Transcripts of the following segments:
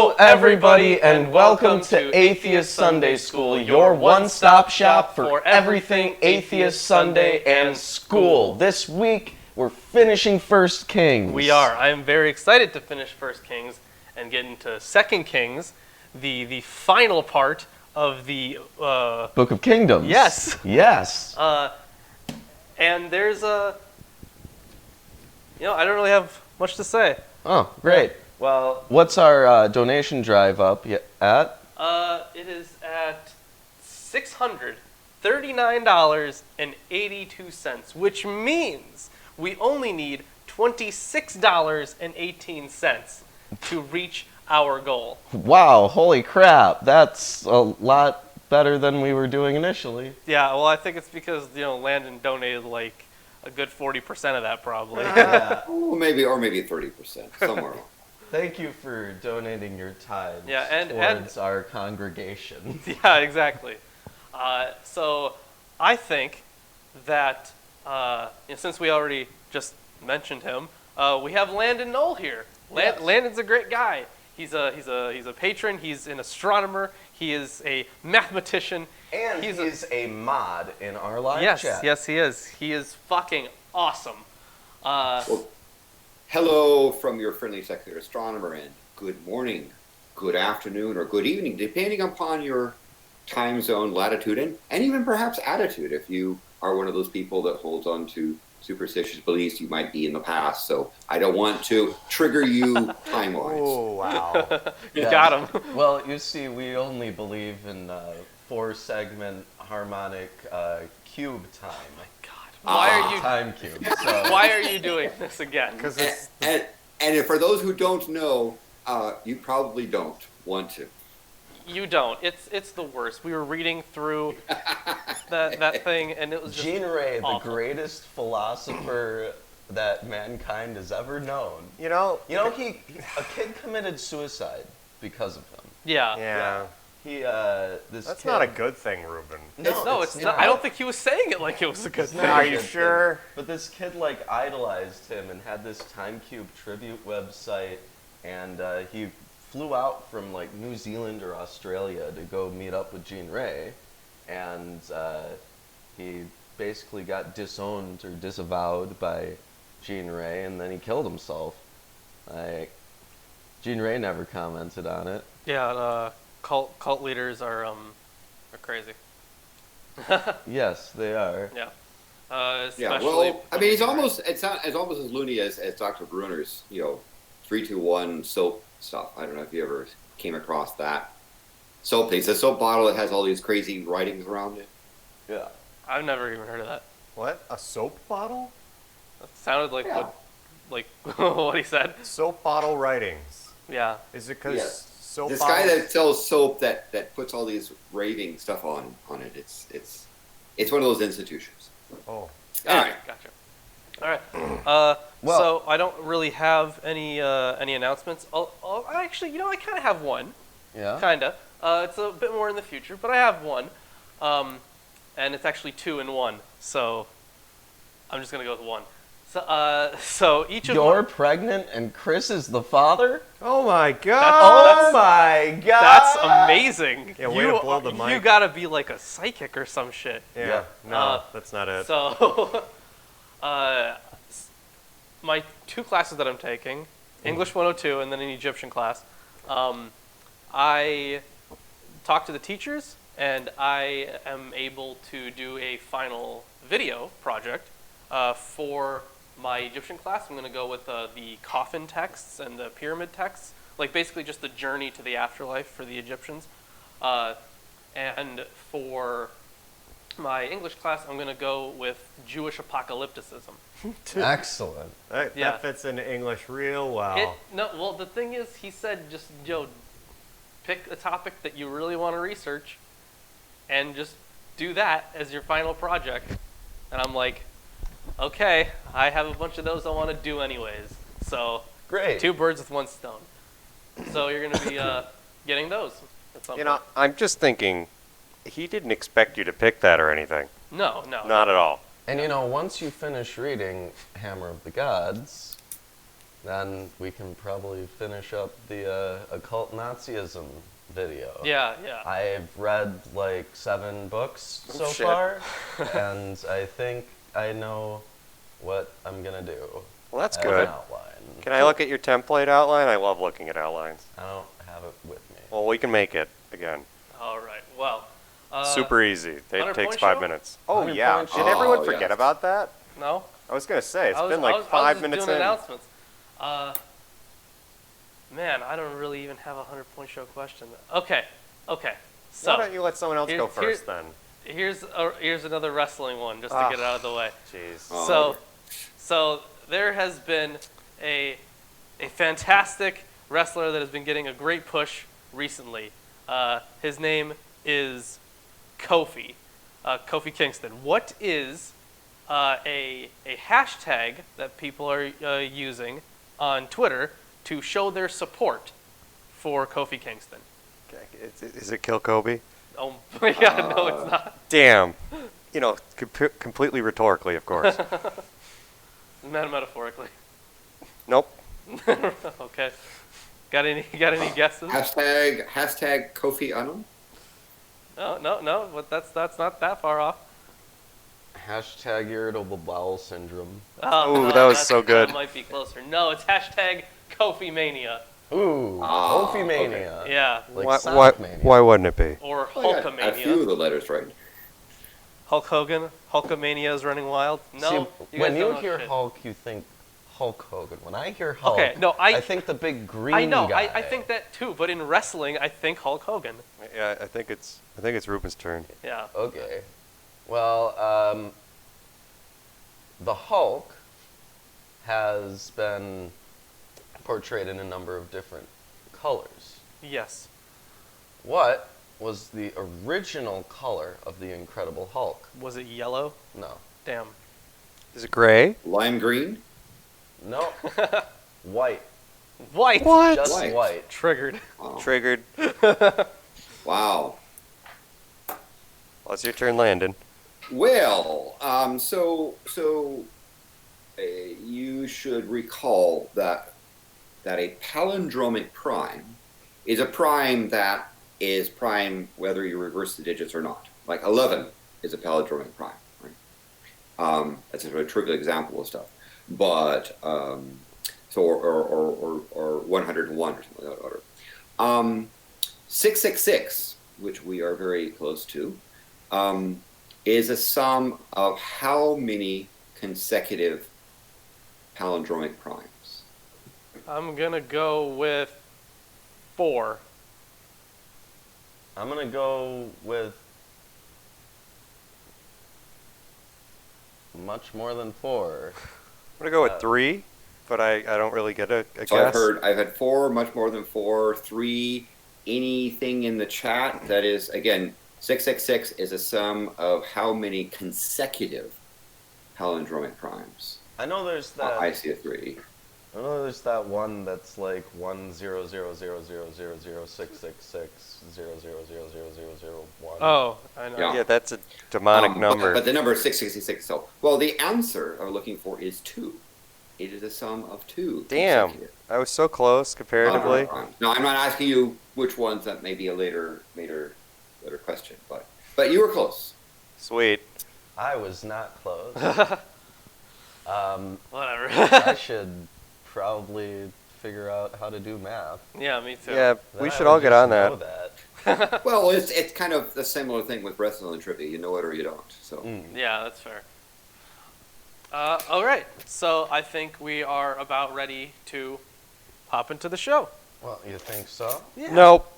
Hello, everybody, and welcome to Atheist Sunday School, your one-stop shop for everything Atheist Sunday and school. This week, we're finishing 1 Kings. We are. I am very excited to finish 1 Kings and get into 2 Kings, the final part of the Book of Kingdoms. Yes. Yes. And there's I don't really have much to say. Oh, great. Well, what's our donation drive up at? It is at $639.82, which means we only need $26.18 to reach our goal. Wow, holy crap. That's a lot better than we were doing initially. Yeah, well, I think it's because, Landon donated like a good 40% of that probably. Yeah. Or maybe 30%, somewhere along. Thank you for donating your time towards our congregation. Yeah, exactly. So I think that since we already just mentioned him, we have Landon Noll here. Yes. Landon's a great guy. He's a patron. He's an astronomer. He is a mathematician. And he's a mod in our live chat. Yes, he is. He is fucking awesome. Well, hello from your friendly secular astronomer, and good morning, good afternoon, or good evening, depending upon your time zone, latitude, and even perhaps attitude. If you are one of those people that holds on to superstitious beliefs, you might be in the past. So I don't want to trigger you time-wise. Oh, wow. You got him. Well, you see, we only believe in 4-segment harmonic cube time. Oh my God. Why are you time cube? So. Why are you doing this again? Because And for those who don't know, you probably don't want to. You don't. It's the worst. We were reading through that thing, and it was just Jean Ray, awful. the greatest philosopher that mankind has ever known. a kid committed suicide because of him. Yeah. That's not a good thing, Ruben. No, it's not. I don't think he was saying it like it was a good thing. Are you sure? But this kid idolized him and had this Time Cube tribute website, and he flew out from New Zealand or Australia to go meet up with Jean Ray, and he basically got disowned or disavowed by Jean Ray, and then he killed himself. Jean Ray never commented on it. Yeah, cult leaders are crazy. Yes, they are. Yeah. Yeah, well, I mean, it's almost as loony as Dr. Bruner's, 3-2-1 soap stuff. I don't know if you ever came across that soap thing. It's a soap bottle that has all these crazy writings around it. Yeah. I've never even heard of that. What? A soap bottle? That sounded like what he said. Soap bottle writings. Yeah. Is it because soap This bottles? guy that sells soap that puts all these raving stuff on it. It's one of those institutions. Oh. All right. Gotcha. All right. So I don't really have any announcements. Actually, I kind of have one. Yeah. Kinda. It's a bit more in the future, but I have one. And it's actually 2 in 1. So I'm just gonna go with one. So each of You're pregnant and Chris is the father? Oh my God. Oh my God. That's amazing. Yeah, way to blow the mic. You gotta be like a psychic or some shit. Yeah. No, that's not it. So, my 2 classes that I'm taking, English 102 and then an Egyptian class, I talked to the teachers and I am able to do a final video project for my Egyptian class. I'm going to go with the coffin texts and the pyramid texts, basically just the journey to the afterlife for the Egyptians. And for my English class, I'm going to go with Jewish apocalypticism. Excellent. That fits into English real well. Well, the thing is, he said just, pick a topic that you really want to research and just do that as your final project. And I'm like, okay, I have a bunch of those I want to do anyways. So, Great. 2 birds with 1 stone. So you're going to be getting those at some point. I'm just thinking, he didn't expect you to pick that or anything. No. Not at all. And once you finish reading Hammer of the Gods, Then we can probably finish up the occult Nazism video. Yeah. I've read like 7 books so shit. far, and I think I know what I'm gonna do. Well, that's as good. An outline. Can I look at your template outline? I love looking at outlines. I don't have it with me. Well, we can make it again. All right. Well. Super easy. It 100 takes point 5 show? minutes. Oh 100 yeah. point Did show? everyone Oh, forget yes. about that? No. I was gonna say it's I was- been I like was- I was 5 just minutes doing in. announcements. Man, I don't really even have a 100-point show question. Okay. So Why don't you let someone else go Here- first then? here's another wrestling one just to Ah. get it out of the way. Jeez. Oh. So there has been a fantastic wrestler that has been getting a great push recently. His name is Kofi Kingston. What is a hashtag that people are using on Twitter to show their support for Kofi Kingston? Okay. Is it Kill Kobe? Oh my God, no, it's not. Damn. You know, completely rhetorically, of course. Not metaphorically. Nope. Okay. Got any guesses? Hashtag Kofi Annan. No. But that's not that far off. Hashtag irritable bowel syndrome. Ooh, that was so good. That might be closer. No, it's hashtag Kofi Mania. Ooh, Oh, Kofi Mania. Yeah. Like Sonic Mania. Why wouldn't it be? Or Well, I got a few of Hulkamania. the letters right. Hulk Hogan. Hulkamania is running wild. No. See, you when guys you don't know hear shit. Hulk, you think Hulk Hogan. When I hear Hulk, Okay, no, I think the big green I know. guy. I think that too. But in wrestling, I think Hulk Hogan. Yeah, I think it's Ruben's turn. Yeah. Okay. Well, the Hulk has been portrayed in a number of different colors. Yes. What was the original color of the Incredible Hulk? Was it yellow? No. Damn. Is it gray? Lime green. No. White. White. What? Just White. white. Triggered. Wow. Triggered. Wow. Well, it's your turn, Landon. Well, you should recall that a palindromic prime is a prime that is prime whether you reverse the digits or not. Like 11 is a palindromic prime, right? That's a sort of trivial example of stuff. But or 101 or something like that order. 666, which we are very close to, is a sum of how many consecutive palindromic primes? I'm gonna go with 4. I'm going to go with much more than 4. I'm gonna go with 3, but I don't really get a So guess. I've had 4, much more than 4, 3, anything in the chat that is, again, 666 is a sum of how many consecutive palindromic primes. I know there's that. I see a 3. I know there's that one that's like 1000000066600000001. Oh, I know. Yeah. Yeah, that's a demonic number. But the number is 666. So, well, the answer I'm looking for is 2. It is a sum of 2. Damn, consecutive I was so close comparatively. primes. No, I'm not asking you which ones. That may be a later question, but you were close. Sweet. I was not close. Whatever. I should probably figure out how to do math. Yeah, me too. Yeah, Then we I should would all get just on know that. that. Well, it's kind of the similar thing with wrestling trivia. You know it or you don't. So Yeah, that's fair. All right, so I think we are about ready to hop into the show. Well, you think so? Yeah. Nope.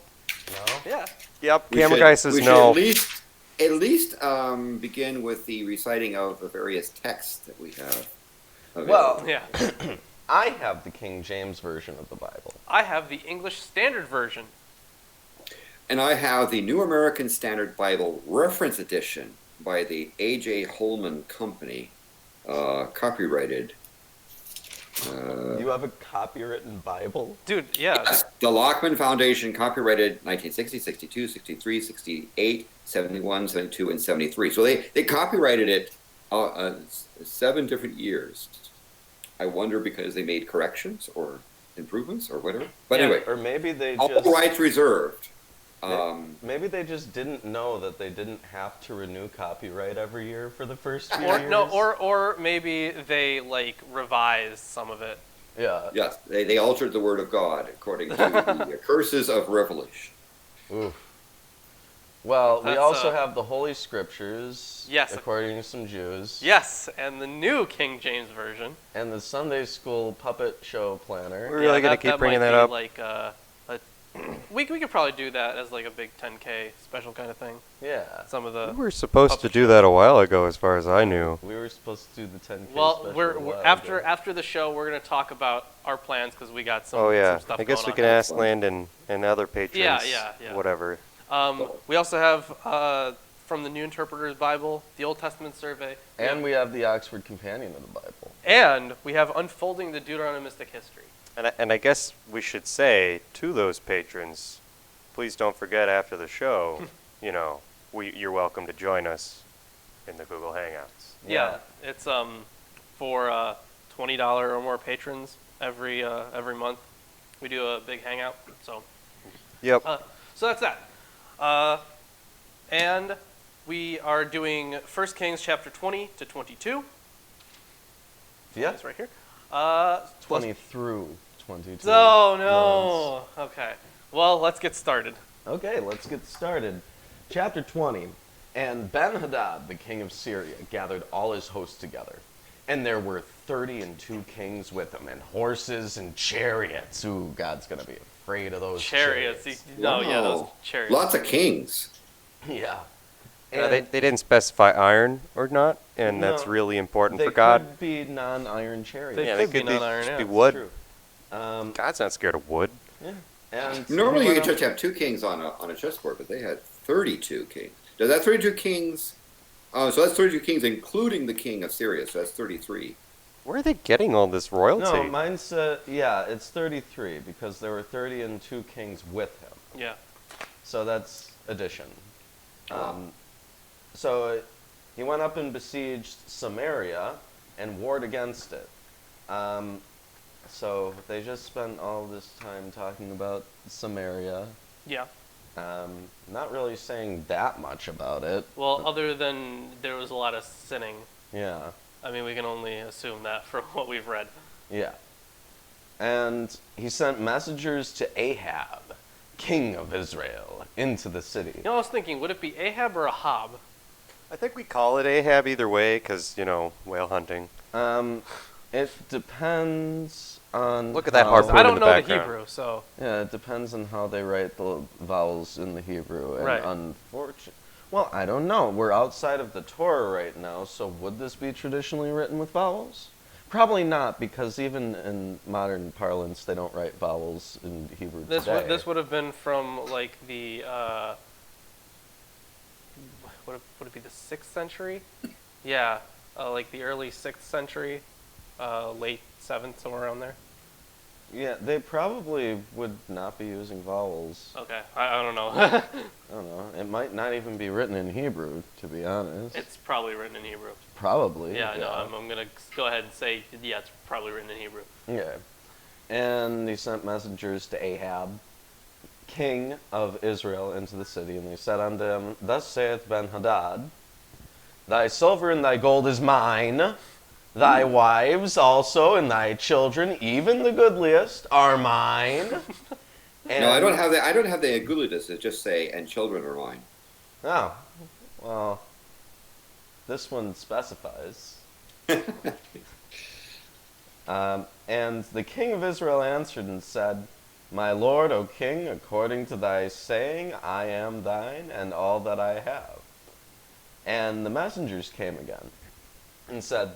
No? Yeah. Yep. we Camera should- guy says we should no. at least begin with the reciting of the various texts that we have. Well, Yeah. I have the King James Version of the Bible. I have the English Standard Version. And I have the New American Standard Bible Reference Edition by the A.J. Holman Company, copyrighted. You have a copywritten Bible? Dude, yeah. Yes, the Lockman Foundation, copyrighted 1960, 62, 63, 68, 71, 72, and 73. So they copyrighted it 7 different years. I wonder because they made corrections or improvements or whatever. But Yeah. anyway, Or maybe they all just rights reserved. maybe they just didn't know that they didn't have to renew copyright every year for the first few Or years. no, or maybe they like revised some of it. Yeah. Yes, they altered the word of God according to the curses of Revelation. Oof. Well, we That's, also have the Holy Scriptures, Yes. according to some Jews, Yes, and the new King James version. and the Sunday School puppet show planner. We're really gonna keep bringing might that be up. Like we could probably do that as like a big 10K special kind of thing. Yeah. Some of the We were supposed to do that a while ago, as far as I knew. We were supposed to do the 10K well, special we're a while after ago. after the show, we're gonna talk about our plans because we got some. Oh yeah, some stuff I guess going we can on. ask Landon and other patrons. Yeah. Whatever. We also have from the New Interpreter's Bible, the Old Testament Survey, And we have the Oxford Companion of the Bible. and we have Unfolding the Deuteronomistic History. And I guess we should say to those patrons, please don't forget after the show, you're welcome to join us in the Google Hangouts. Yeah, it's for $20 or more patrons every month. We do a big hangout, so Yep. so that's that. And we are doing 1 Kings chapter 20 to 22. Yeah. It's right here. 20 through 22. Oh no. Okay. Well, let's get started. Okay, let's get started. Chapter 20. And Ben-Hadad, the king of Syria, gathered all his hosts together. And there were 32 kings with him, and horses and chariots. Ooh, God's going to be afraid of those chariots. No, yeah, those Wow. chariots. Lots of kings. Yeah. They didn't specify iron or not, and No, that's really important they for God. could be non-iron chariots. They Yeah, could be could be, non-iron, just yeah, be it's wood. True. God's not scared of wood. Yeah. And Normally he you went just up- have 2 kings on a chessboard, but they had 32 kings. Does that 32 kings? Oh, so that's 32 kings, including the king of Syria. So that's 33. Where are they getting all this royalty? No, mine's, it's 33, because there were 32 kings with him. Yeah. So that's addition. Wow. So he went up and besieged Samaria and warred against it. So they just spent all this time talking about Samaria, Yeah. not really saying that much about it. Well, other than there was a lot of sinning. Yeah, I mean, we can only assume that from what we've read. yeah. And he sent messengers to Ahab, king of Israel, into the city. You know, I was thinking, would it be Ahab or Ahab? I think we call it Ahab either way, because, whale hunting. It depends on Look at that how- harpoon. I in don't the know the background. Hebrew, so Yeah, it depends on how they write the vowels in the Hebrew. And Right. Well, I don't know. We're outside of the Torah right now, so would this be traditionally written with vowels? Probably not, because even in modern parlance, they don't write vowels in Hebrew this today. would have been from like the would it be the 6th century? Yeah, like the early 6th century, late 7th, somewhere around there. Yeah, they probably would not be using vowels. Okay, I don't know. I don't know. It might not even be written in Hebrew, to be honest. It's probably written in Hebrew. Probably. Yeah, no, I'm gonna go ahead and say yeah, it's probably written in Hebrew. Yeah. And he sent messengers to Ahab, king of Israel, into the city, and they said unto him, Thus saith Ben-Hadad, Thy silver and thy gold is mine, thy wives also and thy children, even the goodliest, are mine. And, No, I don't have the Agulitus. It just say, and children are mine. Oh, well, this one specifies. And the king of Israel answered and said, My lord, O king, according to thy saying, I am thine, and all that I have. And the messengers came again, and said,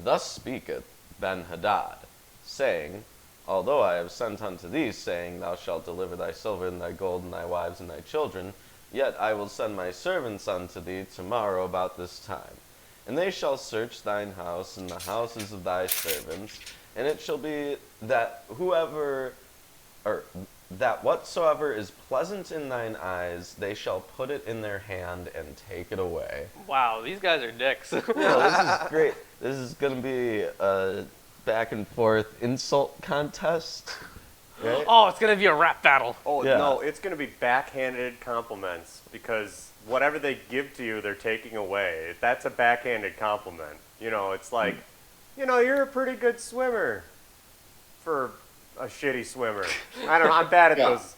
Thus speaketh Ben-Hadad, saying, Although I have sent unto thee, saying, Thou shalt deliver thy silver and thy gold and thy wives and thy children, yet I will send my servants unto thee tomorrow about this time. And they shall search thine house and the houses of thy servants, and it shall be that that whatsoever is pleasant in thine eyes, they shall put it in their hand and take it away. Wow, these guys are dicks. No, this is great. This is going to be back and forth insult contest. Right? Oh, it's gonna be a rap battle. Oh, Yeah. no, it's going to be backhanded compliments because whatever they give to you, they're taking away. That's a backhanded compliment. You know, it's like, you're a pretty good swimmer for a shitty swimmer. I don't know, I'm bad at Yeah. those.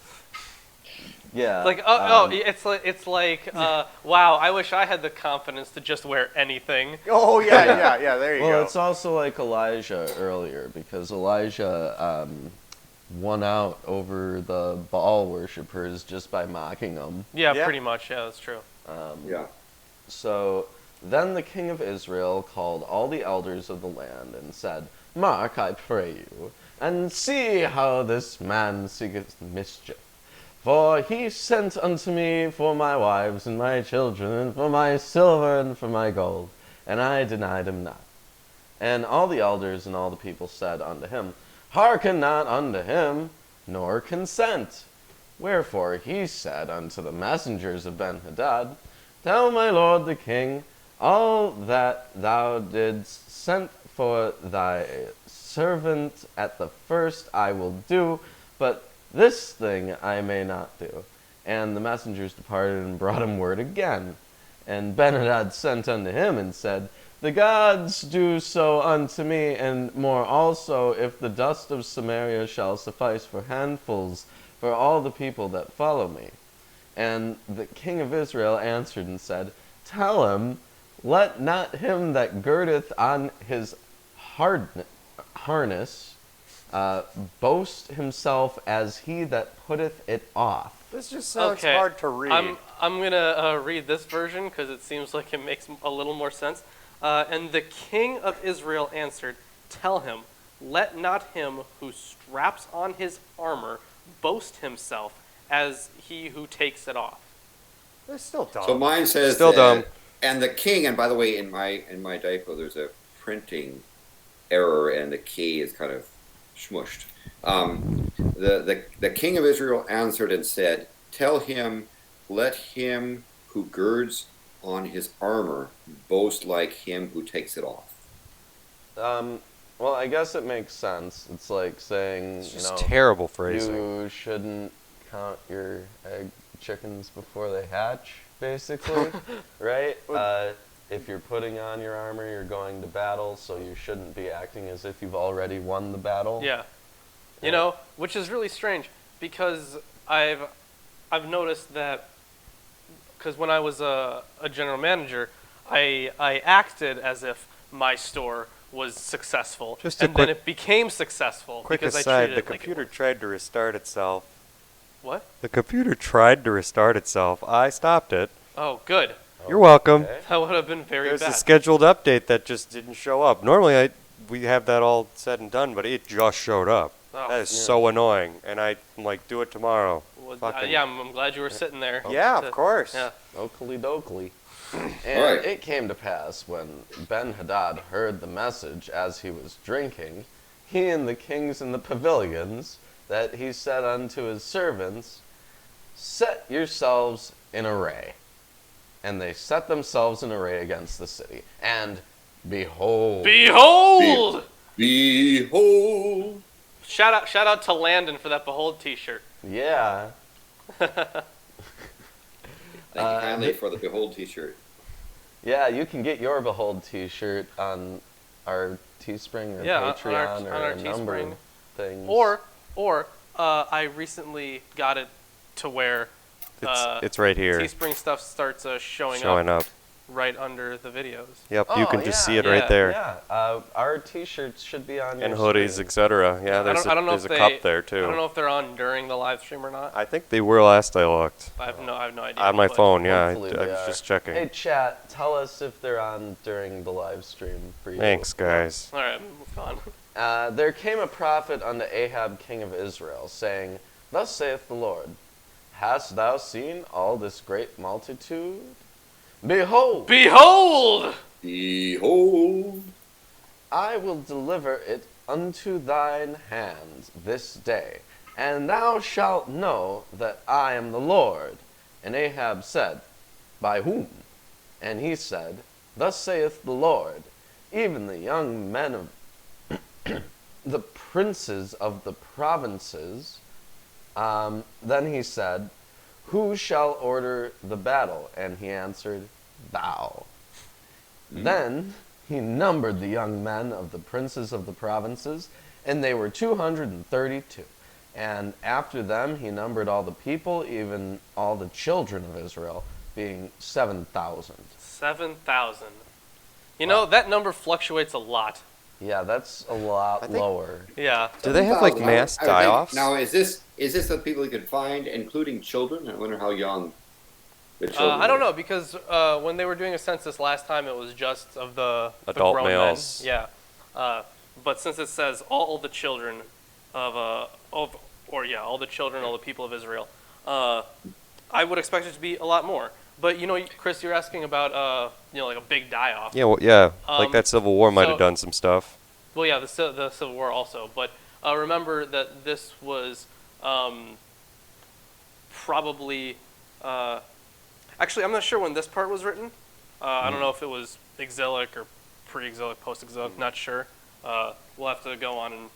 Yeah. Like, it's like, wow, I wish I had the confidence to just wear anything. Oh, yeah, there you Well, go. it's also like Elijah earlier, because Elijah won out over the Baal worshippers just by mocking them. Yeah, Yeah. pretty much. Yeah, that's true. Yeah. So then the king of Israel called all the elders of the land and said, Mark, I pray you, and see how this man seeketh mischief. For he sent unto me for my wives and my children, and for my silver and for my gold, and I denied him not. And all the elders and all the people said unto him, Hearken not unto him, nor consent. Wherefore he said unto the messengers of Benhadad, Tell my lord the king, all that thou didst send for thy servant at the first I will do, but this thing I may not do. And the messengers departed and brought him word again. And Benhadad sent unto him and said, The gods do so unto me, and more also, if the dust of Samaria shall suffice for handfuls for all the people that follow me. And the king of Israel answered and said, Tell him, let not him that girdeth on his harness boast himself as he that putteth it off. This just sounds Okay, hard to read. I'm gonna read this version because it seems like it makes a little more sense. And the king of Israel answered, Tell him, let not him who straps on his armor boast himself as he who takes it off. They're still dumb. So mine says Still that, dumb. And the king, and by the way, in my typo, there's a printing error, and the K is kind of smushed. The king of Israel answered and said, Tell him, let him who girds on his armor boast like him who takes it off. Well, I guess it makes sense. It's like saying, It's just terrible phrasing. you shouldn't count your chickens before they hatch, basically, right? If you're putting on your armor, you're going to battle, so you shouldn't be acting as if you've already won the battle. Yeah. You know, which is really strange because I've noticed that because when I was a general manager, I acted as if my store was successful, Just a and then it became successful Quick because I aside, treated the it like computer it tried to restart itself. What? The computer tried to restart itself. I stopped it. Oh, good. You're welcome. Okay. That would have been very There's bad. a scheduled update that just didn't show up. Normally, we have that all said and done, but it just showed up. Oh. That is so annoying. And I'm like, do it tomorrow. Well, Fucking- yeah, I'm glad you were sitting there. Yeah, to- of course. Yeah. Oakley dokley. And Right. it came to pass when Ben-Hadad heard the message as he was drinking, he and the kings in the pavilions, that he said unto his servants, Set yourselves in array. And they set themselves in array against the city. And behold, Behold! Behold! Shout out to Landon for that Behold T-shirt. yeah, Thank you kindly for the Behold t-shirt. yeah, you can get your Behold t-shirt on our Teespring or Yeah, on Patreon our or a number Teespring. of things. Or I recently got it to where It's right here. Teespring stuff starts showing Showing up. right under the videos. Yep, you can just see it yeah, right there. Yeah, our T-shirts should be on And your hoodies, screen. etc. Yeah, there's I don't know there's if a they, cup there too. I don't know if they're on during the live stream or not. I think they were last I looked. I have no idea. On my but- phone, yeah. I Hopefully was they are. just checking. Hey, chat, tell us if they're on during the live stream for you. Thanks, guys. All right, move on. There came a prophet unto Ahab king of Israel, saying, Thus saith the Lord, Hast thou seen all this great multitude? Behold, Behold! Behold! I will deliver it unto thine hand this day, and thou shalt know that I am the Lord. And Ahab said, By whom? And he said, Thus saith the Lord, even the young men of the princes of the provinces. Then he said, "Who shall order the battle?" And he answered, "Thou." Then he numbered the young men of the princes of the provinces, and they were 232. And after them he numbered all the people, even all the children of Israel, being 7,000. 7,000. You know, that number fluctuates a lot. Yeah, that's a lot lower. Yeah. Do they have like 7,000. mass I would think- die-offs? Now, is this the people you could find, including children? I wonder how young the children I don't were. know, because when they were doing a census last time, it was just of the Adult grown males. Men. Yeah. But since it says all the children all the children, all the people of Israel, I would expect it to be a lot more. But, you know, Chris, you're asking about, like a big die-off. Yeah, well, yeah. Like that Civil War might so- have done some stuff. Well, yeah, the Civil War also. But remember that this was probably... actually, I'm not sure when this part was written. I don't know if it was exilic or pre-exilic, post-exilic, not sure. We'll have to go on and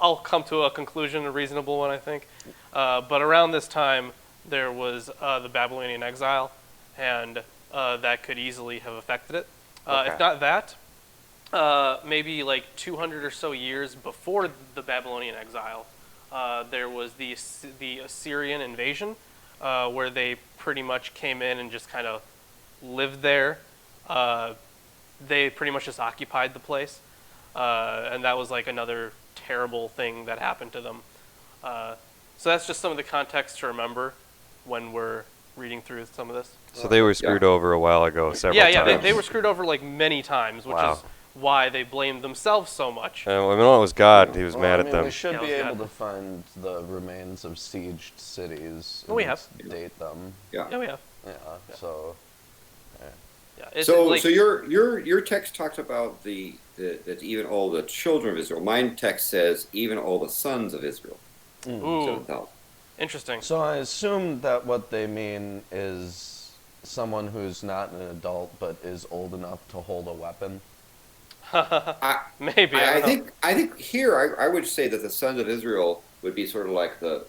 I'll come to a conclusion, a reasonable one, I think. But around this time, there was the Babylonian exile, and that could easily have affected it. Okay. If not that, maybe like 200 or so years before the Babylonian exile, there was the Assyrian invasion, where they pretty much came in and just kind of lived there. They pretty much just occupied the place, and that was like another terrible thing that happened to them. So that's just some of the context to remember when we're reading through some of this. So they were screwed over a while ago, several Yeah, times. they were screwed over like many times, which Wow. is why they blamed themselves so much. I mean, it was God. He was Well, mad I at mean, them. We should Yeah, be it was able bad. to find the remains of sieged cities. Oh, we and have. date them. Yeah. Yeah, we have. Yeah. So. Yeah, it's So, like, so your text talks about that even all the children of Israel. Mine text says even all the sons of Israel. ooh, 7,000. interesting. So I assume that what they mean is someone who's not an adult but is old enough to hold a weapon. Maybe. I don't know. think here I would say that the sons of Israel would be sort of like the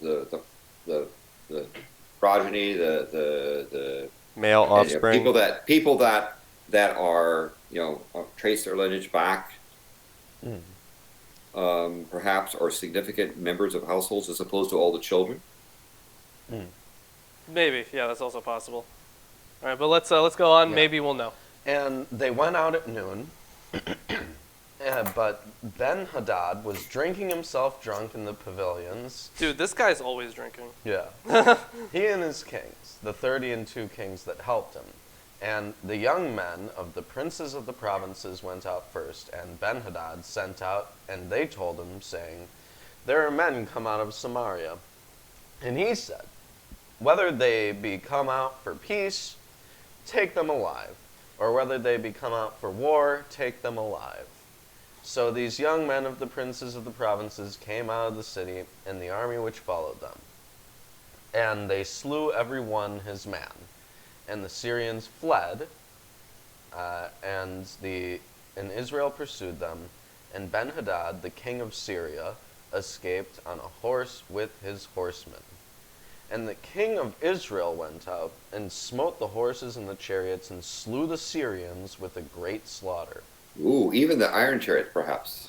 progeny, the Male offspring. people that are trace their lineage back, perhaps, or significant members of households as opposed to all the children. Maybe. Yeah, that's also possible. All right, but let's go on. Yeah. Maybe we'll know. And they went out at noon, but Ben-Hadad was drinking himself drunk in the pavilions. Dude, this guy's always drinking. Yeah. He and his kings, the 32 kings that helped him. And the young men of the princes of the provinces went out first, and Ben-Hadad sent out, and they told him, saying, "There are men come out of Samaria." And he said, "Whether they be come out for peace, take them alive, or whether they be come out for war, take them alive." So these young men of the princes of the provinces came out of the city, and the army which followed them. And they slew every one his man. And the Syrians fled, and Israel pursued them. And Ben-Hadad, the king of Syria, escaped on a horse with his horsemen. And the king of Israel went out and smote the horses and the chariots and slew the Syrians with a great slaughter. Ooh, even the iron chariots, perhaps.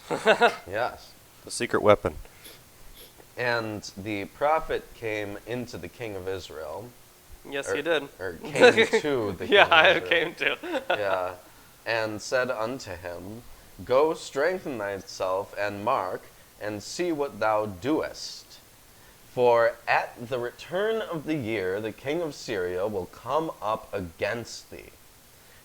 Yes. The secret weapon. And the prophet came into the king of Israel. Yes, he did. Or came to the king Yeah, of I Israel. came to. Yeah. And said unto him, "Go strengthen thyself and mark, and see what thou doest. For at the return of the year the king of Syria will come up against thee."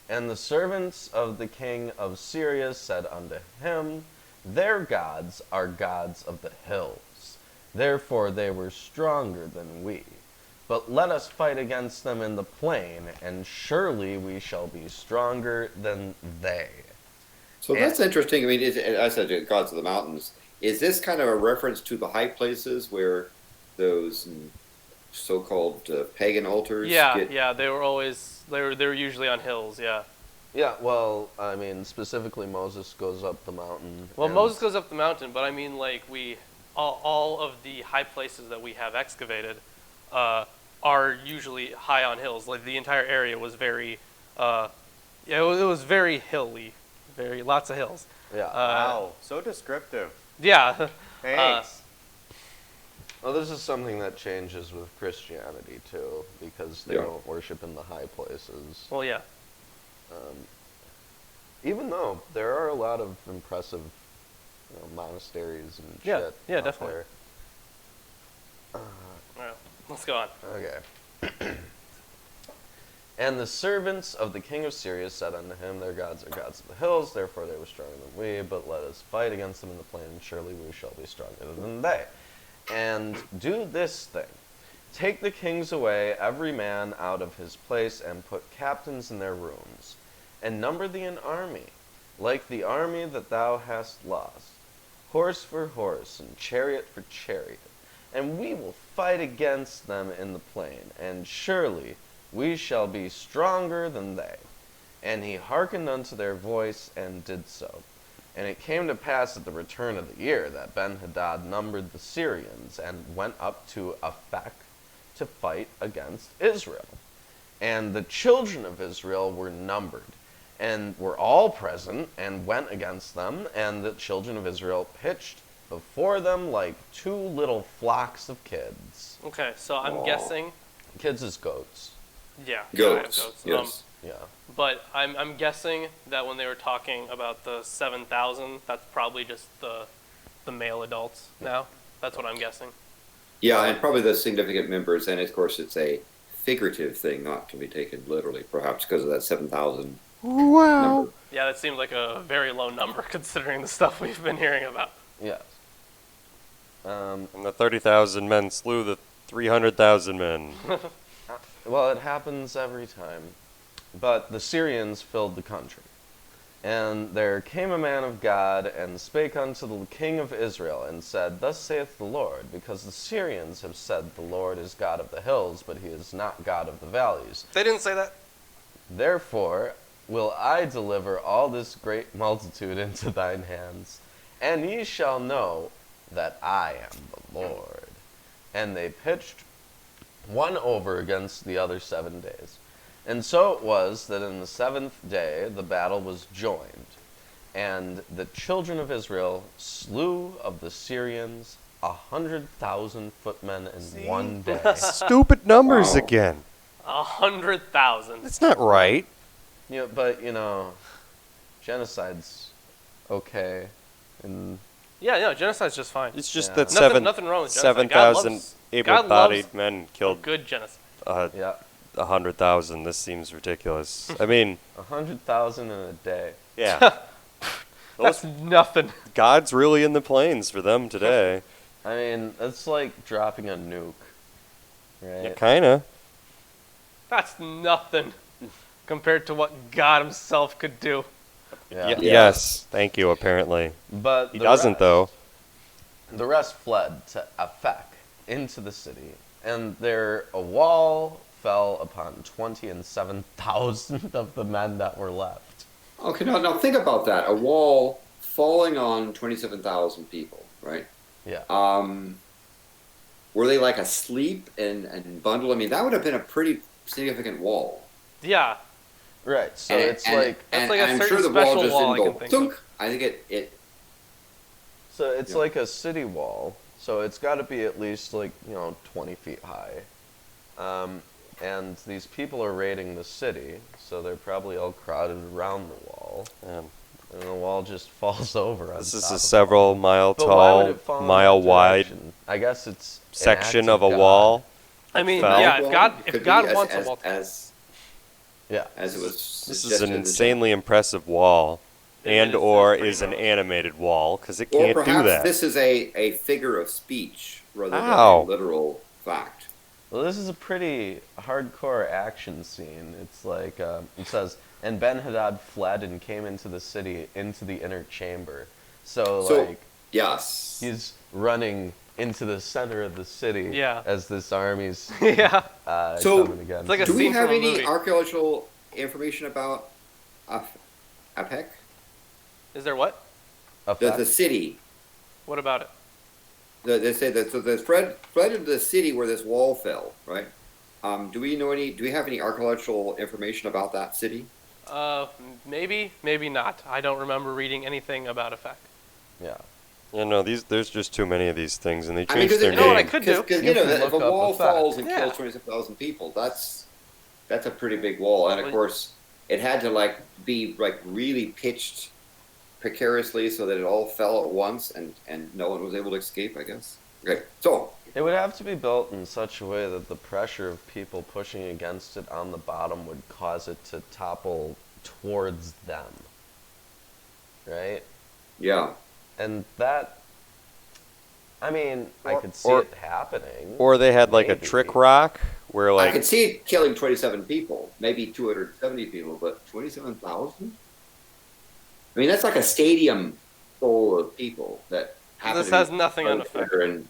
And the servants of the king of Syria said unto him, "Their gods are gods of the hills. Therefore they were stronger than we. But let us fight against them in the plain, and surely we shall be stronger than they." So that's interesting. I mean, I said gods of the mountains. Is this kind of a reference to the high places where those so-called pagan altars? Yeah, they were usually on hills. Yeah. Yeah, well, I mean, specifically Moses goes up the mountain. Well, and- Moses goes up the mountain, but I mean, like, all of the high places that we have excavated are usually high on hills. Like, the entire area was very, it was very hilly, lots of hills. Yeah. Wow, so descriptive. Yeah. Thanks. Well, this is something that changes with Christianity, too, because they Yeah. don't worship in the high places. Well, yeah. Even though there are a lot of impressive monasteries and Yeah, shit yeah, out definitely. there. All right, let's go on. Okay. And the servants of the king of Syria said unto him, their gods are gods of the hills, therefore they were stronger than we, but let us fight against them in the plain, and surely we shall be stronger than they. And do this thing. Take the kings away, every man out of his place, and put captains in their rooms, and number thee an army, like the army that thou hast lost, horse for horse, and chariot for chariot. And we will fight against them in the plain, and surely we shall be stronger than they. And he hearkened unto their voice, and did so. And it came to pass at the return of the year that Ben-Hadad numbered the Syrians, and went up to Aphek to fight against Israel. And the children of Israel were numbered, and were all present, and went against them, and the children of Israel pitched before them like two little flocks of kids. Okay, so I'm Aw. guessing, Kids is goats. yeah. Goats. I have goats. Yes. Yeah. But I'm guessing that when they were talking about the 7,000, that's probably just the male adults now. That's what I'm guessing. Yeah, and probably the significant members, and of course it's a figurative thing, not to be taken literally, perhaps because of that 7,000 number. Yeah, that seemed like a very low number considering the stuff we've been hearing about. Yes. And the 30,000 men slew the 300,000 men. Well, it happens every time. But the Syrians filled the country. And there came a man of God, and spake unto the king of Israel, and said, Thus saith the Lord, because the Syrians have said, The Lord is God of the hills, but he is not God of the valleys. They didn't say that. Therefore will I deliver all this great multitude into thine hands, and ye shall know that I am the Lord. And they pitched one over against the other 7 days. And so it was that in the 7th day the battle was joined, and the children of Israel slew of the Syrians 100,000 footmen in 1 day. Stupid numbers Wow. again. 100,000. That's not right. But genocide's okay. And Yeah, no, genocide's just fine. It's just Yeah. that Nothing wrong with genocide. God 7,000 loves- able-bodied God men loves killed good genocide. yeah, 100,000. This seems ridiculous. I mean, 100,000 in a day. yeah. That's nothing. God's really in the plains for them today. I mean, that's like dropping a nuke, right? Yeah, kinda. That's nothing compared to what God himself could do. Yeah. Yeah. Yes. Thank you, apparently. But He the doesn't, rest- though. The rest fled to Aphek into the city, and there a wall fell upon 27,000 of the men that were left. Okay, now think about that. A wall falling on 27,000 people, right? Yeah. Were they like asleep and bundled? I mean, that would have been a pretty significant wall. Yeah. Right. So And- it's and- like That's and like a I'm certain sure the wall special just wall I didn't can go think thunk. I think it it's Yeah. like a city wall. So it's got to be at least 20 feet high. And these people are raiding the city, so they're probably all crowded around the wall, Um, and the wall just falls over. On this is top a of it. several mile But why would tall, it fall in mile that wide direction? I guess it's an section act of a God. wall. I mean, Fell. yeah, Well, if God, could if be God as- wants as, a wall, as Yeah. as it was. This is suggested an in the insanely impressive wall, It and is, or it's pretty is an gross. animated wall, because it chat. Or can't do perhaps that. this is a figure of speech rather than Ow. a literal fact. Well, this is a pretty hardcore action scene. It's like, it says, and Ben-Hadad fled and came into the city, into the inner chamber. So like, Yes. he's running into the center of the city Yeah. as this army's yeah. So, coming against it's like a Do we scene have from a any movie. archaeological information about Apec? Is there what? The city. What about it? They say that so the fled into the city where this wall fell, right? Do we have any archaeological information about that city? Maybe not. I don't remember reading anything about Effect. Yeah. Yeah, no, there's just too many of these things, and they I mean, change their you know what I name. could do? Because You can if a look up wall Effect. falls and Yeah. kills 27,000 people, that's a pretty big wall, and of course it had to be really pitched precariously so that it all fell at once, and no one was able to escape, I guess. Okay, so It would have to be built in such a way that the pressure of people pushing against it on the bottom would cause it to topple towards them. Right? yeah. And that, I mean, I could see or- it happening. Or they had like a Maybe. trick rock where I like could see it killing 27 people, maybe 270 people, but 27,000? I mean, that's like a stadium full of people that happen This to be has nothing on together Effect. and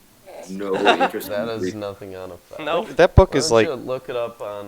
no interest That in is nothing on Effect. No. that book Why is don't like you look it up on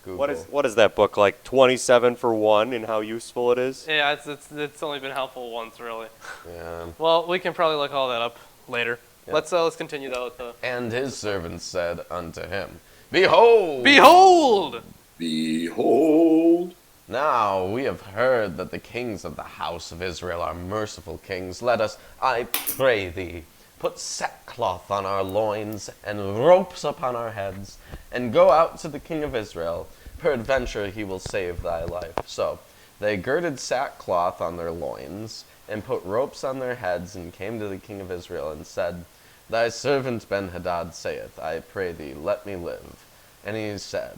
Google. what is that book like 27 for 1 and how useful it is? Yeah, it's only been helpful once, really. Yeah. Well, we can probably look all that up later. Yeah. Let's continue though with the. And his servants said unto him, Behold! Behold! Behold. Now we have heard that the kings of the house of Israel are merciful kings. Let us, I pray thee, put sackcloth on our loins and ropes upon our heads, and go out to the king of Israel. Peradventure he will save thy life. So they girded sackcloth on their loins, and put ropes on their heads, and came to the king of Israel, and said, Thy servant Benhadad saith, I pray thee, let me live. And he said,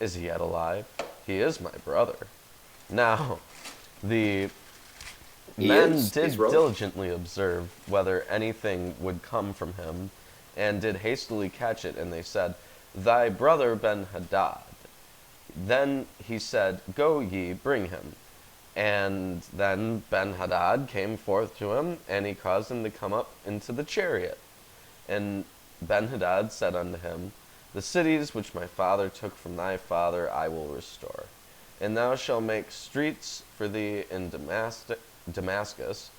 Is he yet alive? He is my brother. Now, the men He's did brother. diligently observe whether anything would come from him, and did hastily catch it, and they said, Thy brother Ben-Hadad. Then he said, Go ye, bring him. And then Ben-Hadad came forth to him, and he caused him to come up into the chariot. And Ben-Hadad said unto him, The cities which my father took from thy father I will restore. And thou shalt make streets for thee in Damascus,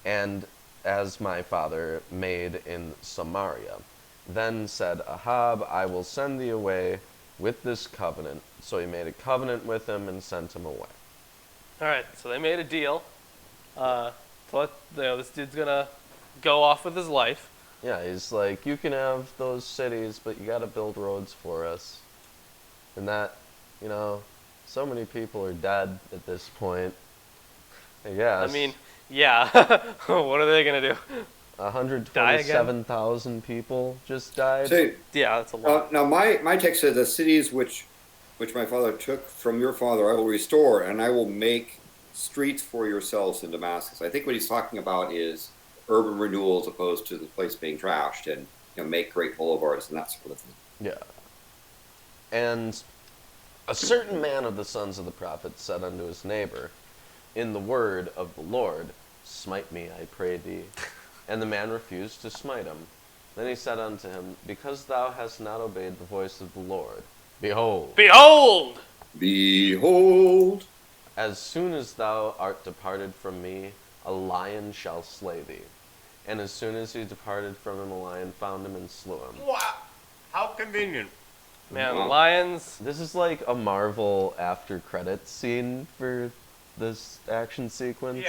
and as my father made in Samaria. Then said Ahab, I will send thee away with this covenant. So he made a covenant with him and sent him away. All right, so they made a deal. This dude's gonna go off with his life. Yeah, he's like, you can have those cities, but you gotta build roads for us. And that, so many people are dead at this point. I guess. I mean, yeah. What are they gonna do? 127,000 people just died. So, Yeah, that's a lot. now my text says the cities which my father took from your father I will restore, and I will make streets for yourselves in Damascus. I think what he's talking about is urban renewal as opposed to the place being trashed, and make great boulevards and that sort of thing. Yeah. And a certain man of the sons of the prophets said unto his neighbor, In the word of the Lord, smite me, I pray thee. And the man refused to smite him. Then he said unto him, Because thou hast not obeyed the voice of the Lord, behold, Behold! Behold. as soon as thou art departed from me, a lion shall slay thee. And as soon as he departed from him, a lion found him and slew him. Wow. How convenient. Man, Wow. lions. This is like a Marvel after credits scene for this action sequence.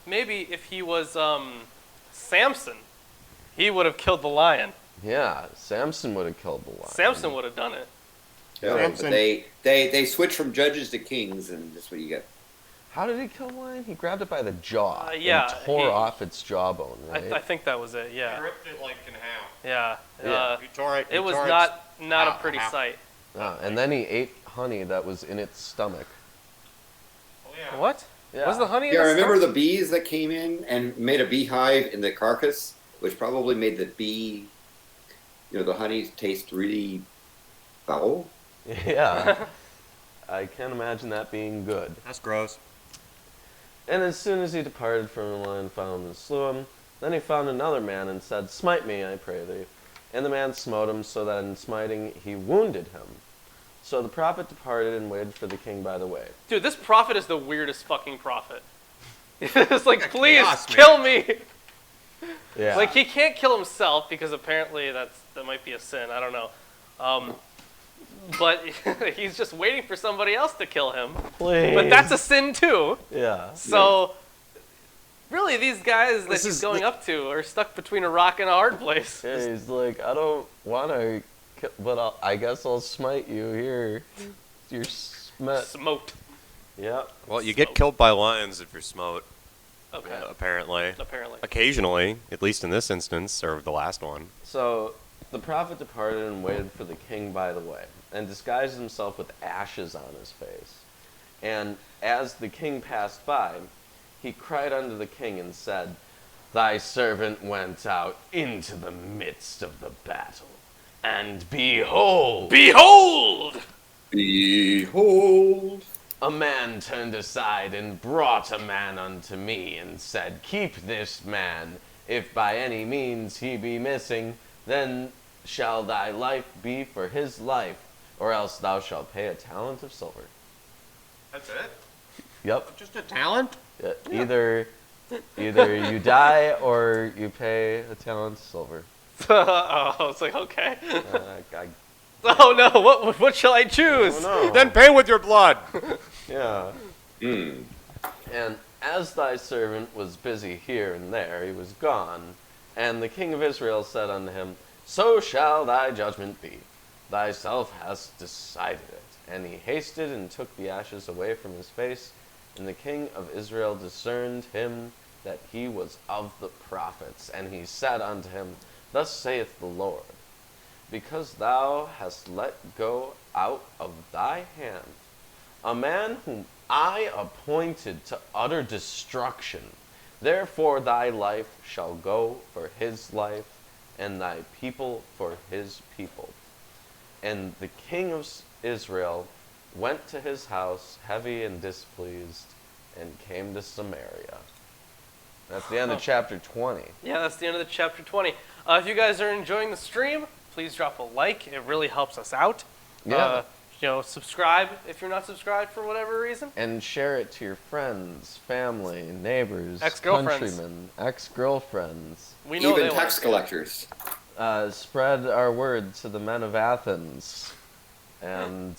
Maybe if he was Samson, he would have killed the lion. Yeah, Samson would have killed the lion. Samson would have done it. Yeah, but Samson. they switch from judges to kings, and that's what you get. How did he kill the lion? He grabbed it by the jaw yeah, and tore he- off its jawbone, right? I think that was it. Yeah. ripped it like in half. Yeah. Yeah. He tore it. It was not a pretty sight. Ah, and then he ate honey that was in its stomach. Oh, yeah. What? Yeah. Was the honey in Yeah, the remember stomach? the bees that came in and made a beehive in the carcass, which probably made the bee, the honey taste really foul? Yeah. I can't imagine that being good. That's gross. And as soon as he departed from the lion, found him and slew him. Then he found another man and said, Smite me, I pray thee. And the man smote him, so that in smiting he wounded him. So the prophet departed and waited for the king by the way. Dude, this prophet is the weirdest fucking prophet. It's like, please, chaos, kill me! Yeah. Like, he can't kill himself because apparently that might be a sin. I don't know. But he's just waiting for somebody else to kill him. Please. But that's a sin too. Yeah. So, really, these guys that he's going up to are stuck between a rock and a hard place. Yeah, he's like, I don't want to, but I guess I'll smite you here. You're Smoked. Yep. Well, you get killed by lions if you're smote. Okay. Apparently. Apparently. Occasionally, at least in this instance, or the last one. So the prophet departed and waited for the king by the way, and disguised himself with ashes on his face. And as the king passed by, he cried unto the king and said, Thy servant went out into the midst of the battle, and behold, Behold! Behold. a man turned aside and brought a man unto me, and said, Keep this man. If by any means he be missing, then shall thy life be for his life, or else thou shalt pay a talent of silver. That's it? Yep. Just a talent? Either you die or you pay a talent of silver. Oh, I was like, okay. I Oh no, what shall I choose? don't know. Then pay with your blood. Yeah. Mm. And as thy servant was busy here and there, he was gone. And the king of Israel said unto him, So shall thy judgment be. Thyself hast decided it. And he hasted and took the ashes away from his face. And the king of Israel discerned him that he was of the prophets. And he said unto him, Thus saith the Lord, Because thou hast let go out of thy hand a man whom I appointed to utter destruction, therefore thy life shall go for his life, and thy people for his people. And the king of Israel went to his house heavy and displeased, and came to Samaria. That's the end of chapter 20. Yeah, that's the end of the chapter 20. If you guys are enjoying the stream, please drop a like. It really helps us out. Yeah. Subscribe if you're not subscribed for whatever reason. And share it to your friends, family, neighbors, Ex-girlfriends. countrymen, ex-girlfriends. We know Even they tax like it. collectors. Spread our word to the men of Athens and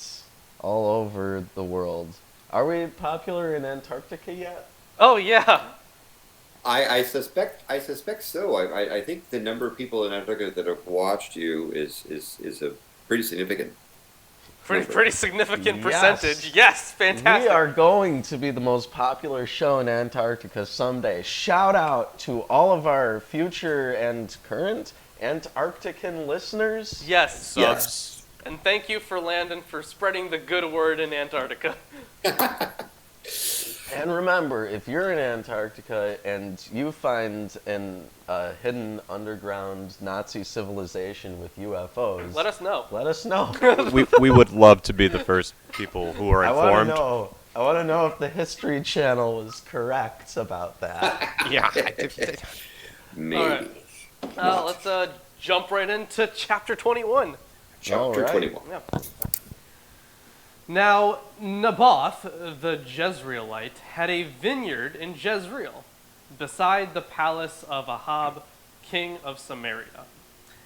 all over the world. Are we popular in Antarctica yet? Oh yeah. I suspect so. I think the number of people in Antarctica that have watched you is a pretty significant. Pretty significant Yes. percentage. Yes, fantastic. We are going to be the most popular show in Antarctica someday. Shout out to all of our future and current Antarctican listeners. Yes. Yes. And thank you for Landon for spreading the good word in Antarctica. And remember, if you're in Antarctica and you find a hidden underground Nazi civilization with UFOs, Let us know. let us know. we would love to be the first people who are I want informed. to know. I want to know if the History Channel was correct about that. Yeah. Maybe. All right. Let's jump right into chapter 21. Chapter All right. 21. Yeah. Now, Naboth, the Jezreelite, had a vineyard in Jezreel, beside the palace of Ahab, king of Samaria.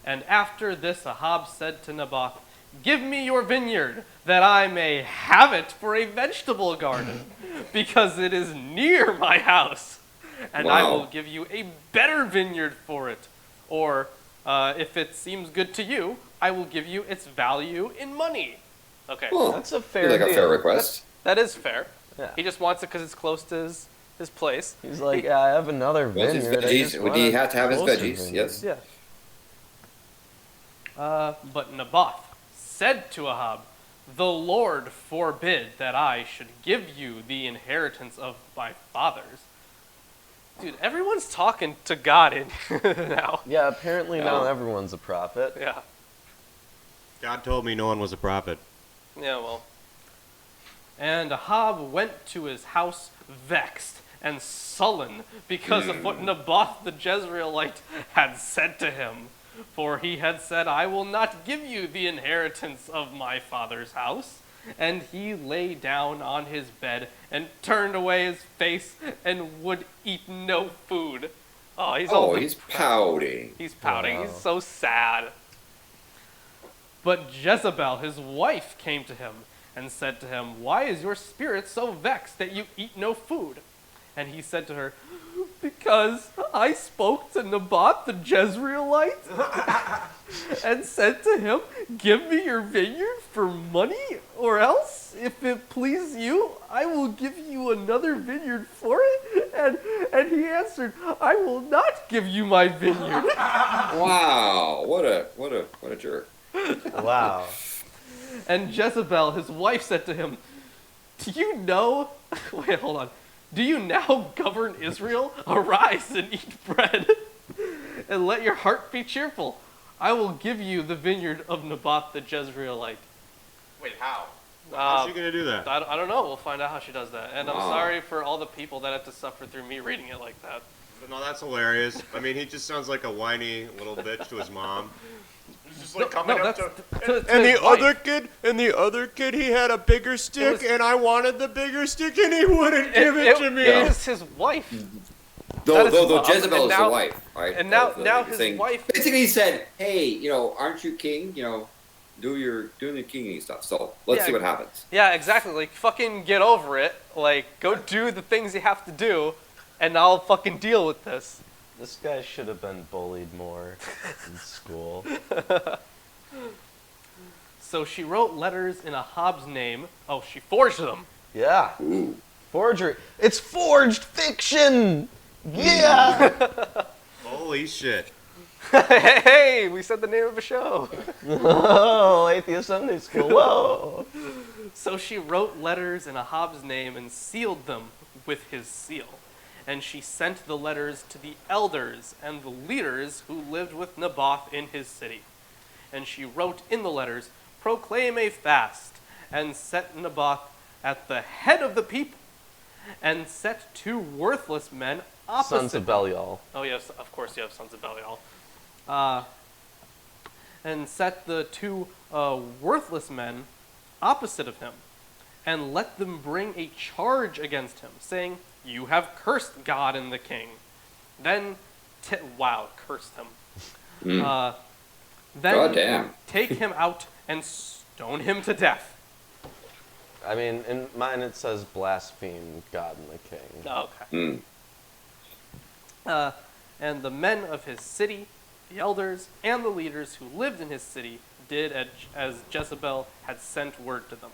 And after this Ahab said to Naboth, Give me your vineyard, that I may have it for a vegetable garden, because it is near my house, and I Wow. will give you a better vineyard for it. Or, if it seems good to you, I will give you its value in money. Okay. Well, That's a fair like a deal. fair request. That is fair. Yeah. He just wants it because it's close to his place. He's like, yeah, I have another Well, his vineyard. I veggies. just Would want he a have to have his closer veggies? vineyard." Yes. Yeah. But Naboth said to Ahab, The Lord forbid that I should give you the inheritance of my fathers. Dude, everyone's talking to God in now. Yeah, apparently now Oh. everyone's a prophet. Yeah. God told me no one was a prophet. Yeah, well. And Ahab went to his house vexed and sullen because of what Naboth the Jezreelite had said to him. For he had said, I will not give you the inheritance of my father's house. And he lay down on his bed and turned away his face and would eat no food. Oh, he's pouting. He's pouting. Wow. He's so sad. But Jezebel, his wife, came to him and said to him, Why is your spirit so vexed that you eat no food? And he said to her, Because I spoke to Naboth the Jezreelite and said to him, Give me your vineyard for money, or else, if it please you, I will give you another vineyard for it. And he answered, I will not give you my vineyard. Wow, what a jerk. Wow. And Jezebel, his wife, said to him, Do you know? Wait, hold on. Do you now govern Israel? Arise and eat bread, and let your heart be cheerful. I will give you the vineyard of Naboth the Jezreelite. Wait, how? How's she Uh, gonna do that? I don't know. We'll find out how she does that. And I'm Wow. sorry for all the people that have to suffer through me reading it like that. No, that's hilarious. I mean, he just sounds like a whiny little bitch to his mom. He's just like coming up to and the other kid, he had a bigger stick, was- and I wanted the bigger stick, and he wouldn't give it to me. It is his wife. Though That is his mom. Jezebel And is now- the wife, right? and now- of the now his thing. wife- Basically, he said, "Hey, aren't you king? Doing the kingy stuff. So let's Yeah. see what happens." Yeah, exactly. Like, fucking get over it. Like, go do the things you have to do, and I'll fucking deal with this. This guy should have been bullied more in school. So she wrote letters in Ahab's name. Oh, she forged them. Yeah. Ooh. Forgery. It's forged fiction! Yeah! Holy shit. Hey, we said the name of a show. Oh, Atheist Sunday School. Whoa! So she wrote letters in Ahab's name and sealed them with his seal. And she sent the letters to the elders and the leaders who lived with Naboth in his city. And she wrote in the letters, Proclaim a fast, and set Naboth at the head of the people, and set two worthless men opposite Sons of Belial. Oh, yes, of course you have sons of Belial. And set the two worthless men opposite of him, and let them bring a charge against him, saying, You have cursed God and the king. Then, cursed him. Then Goddamn. take him out and stone him to death. I mean, in mine it says blaspheme God and the king. Oh, okay. And the men of his city, the elders, and the leaders who lived in his city did as Jezebel had sent word to them.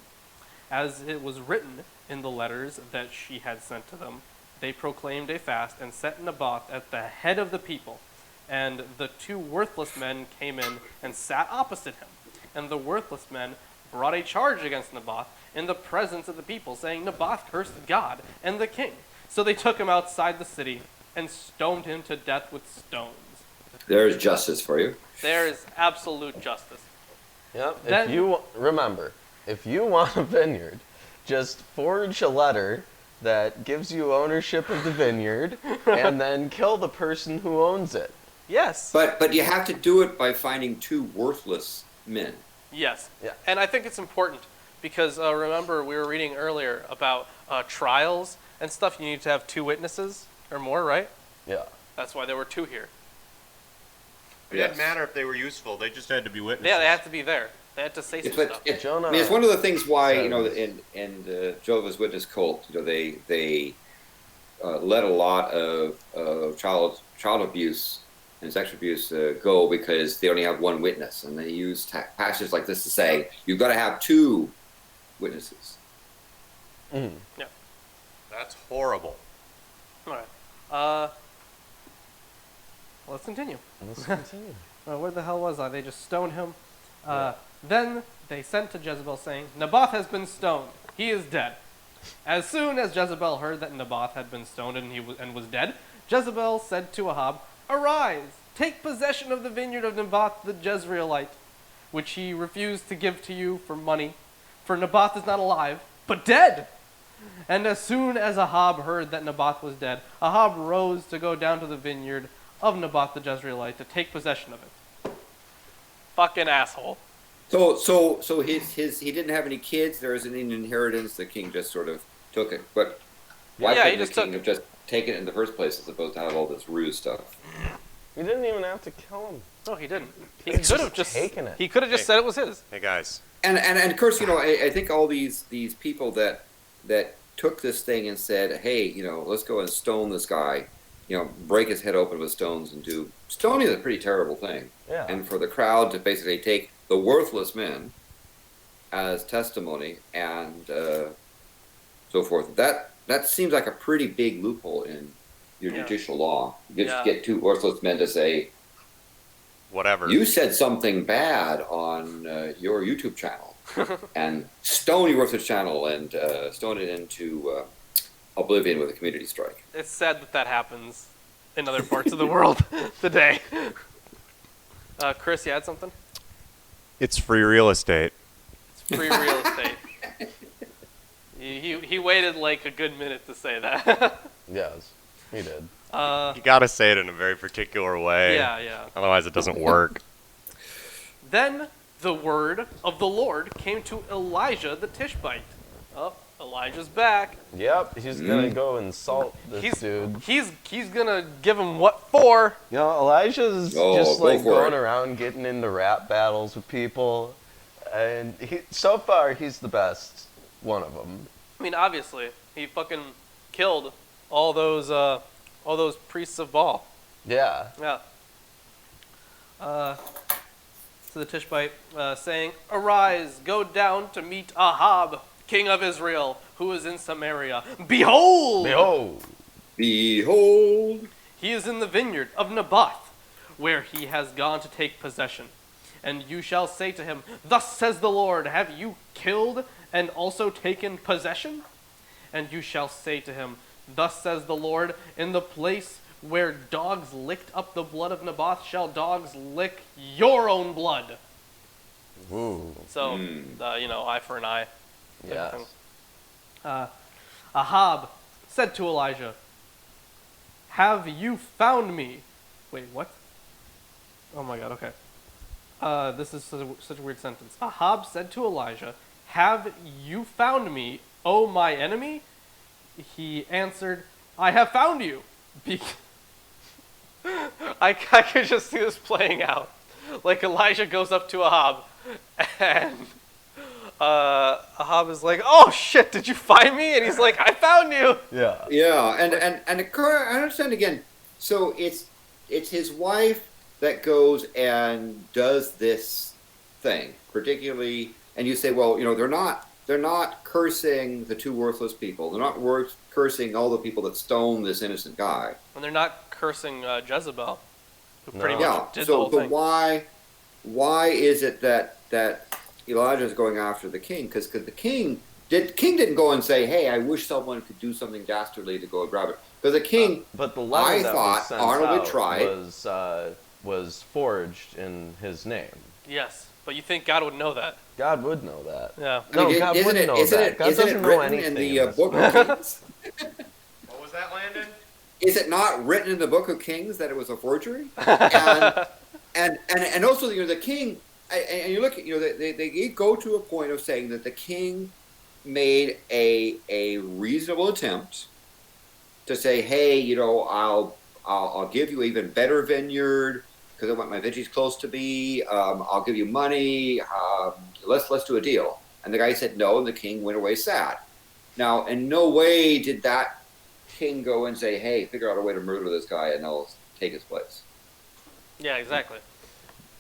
As it was written in the letters that she had sent to them, they proclaimed a fast and set Naboth at the head of the people. And the two worthless men came in and sat opposite him. And the worthless men brought a charge against Naboth in the presence of the people, saying, Naboth cursed God and the king. So they took him outside the city and stoned him to death with stones. There's justice for you. There is absolute justice. Yep. Then- If you want a vineyard, just forge a letter that gives you ownership of the vineyard, and then kill the person who owns it. Yes. But you have to do it by finding two worthless men. Yes. Yeah. And I think it's important because remember we were reading earlier about trials and stuff. You need to have two witnesses or more, right? Yeah. That's why there were two here. It didn't matter if they were useful. They just had to be witnesses. Yeah, they had to be there. They had to say some stuff. Jonah. It's one of the things why says- in the Jehovah's Witness cult, they let a lot of child abuse and sexual abuse go because they only have one witness, and they use passages like this to say you've got to have two witnesses. Mm. Yeah. That's horrible. All right. Let's continue. Let's continue. Where the hell was I? They just stoned him. Then they sent to Jezebel, saying, Naboth has been stoned. He is dead. As soon as Jezebel heard that Naboth had been stoned and was dead, Jezebel said to Ahab, Arise, take possession of the vineyard of Naboth the Jezreelite, which he refused to give to you for money, for Naboth is not alive, but dead. And as soon as Ahab heard that Naboth was dead, Ahab rose to go down to the vineyard of Naboth the Jezreelite to take possession of it. fucking asshole. So his he didn't have any kids. There isn't any inheritance. The king just sort of took it. But why couldn't the king have just taken it in the first place as opposed to have all this ruse stuff? He didn't even have to kill him. No, he didn't. He could have just taken it. He could have just said it was his. Hey guys. And of course, I think all these people that took this thing and said, hey, let's go and stone this guy, break his head open with stones and do stoning is a pretty terrible thing. Yeah. And for the crowd to basically take the worthless men as testimony and so forth, that seems like a pretty big loophole in your judicial law. You just get two worthless men to say, whatever. You said something bad on your YouTube channel, and stone your worthless channel and stone it into oblivion with a community strike. It's sad that happens in other parts of the world today. Chris, you had something? It's free real estate. It's free real estate. He waited like a good minute to say that. Yes, he did. You gotta say it in a very particular way. Yeah. Otherwise it doesn't work. Then the word of the Lord came to Elijah the Tishbite. Oh, Elijah's back. Yep, he's gonna go insult this dude. He's gonna give him what for? Elijah's just like going around getting into rap battles with people, and so far he's the best one of them. I mean, obviously, he fucking killed all those priests of Baal. Yeah. Yeah. So the Tishbite saying, "Arise, go down to meet Ahab, king of Israel, who is in Samaria. Behold! Behold! Behold! He is in the vineyard of Naboth, where he has gone to take possession. And you shall say to him, Thus says the Lord, have you killed and also taken possession? And you shall say to him, Thus says the Lord, in the place where dogs licked up the blood of Naboth shall dogs lick your own blood." Ooh. So, eye for an eye. Yes. Ahab said to Elijah, "Have you found me?" Wait, what? Oh my god, okay. This is such a weird sentence. Ahab said to Elijah, "Have you found me, O my enemy?" He answered, "I have found you." I could just see this playing out. Like Elijah goes up to Ahab, and Ahab is like, "Oh shit, did you find me?" And he's like, "I found you." Yeah. Yeah, and I understand again. So it's his wife that goes and does this thing, particularly, and you say, well, they're not cursing the two worthless people. They're not cursing all the people that stoned this innocent guy. And they're not cursing Jezebel, who pretty Yeah. much did the whole thing. Why is it that Elijah is going after the king? Because the king didn't go and say, "Hey, I wish someone could do something dastardly to go and grab it." Because the king, but the letter that was sent Arnold was forged in his name. Yes, but you think God would know that? God would know that. Yeah. No, God wouldn't know that. God doesn't know anything in the Book of Kings? What was that, Landon? Is it not written in the Book of Kings that it was a forgery? And also, the king, and you look at, they go to a point of saying that the king made a reasonable attempt to say, hey, I'll give you even better vineyard because I want my veggies close to me. I'll give you money. Let's do a deal. And the guy said no, and the king went away sad. Now, in no way did that king go and say, hey, figure out a way to murder this guy and I'll take his place. Yeah, exactly.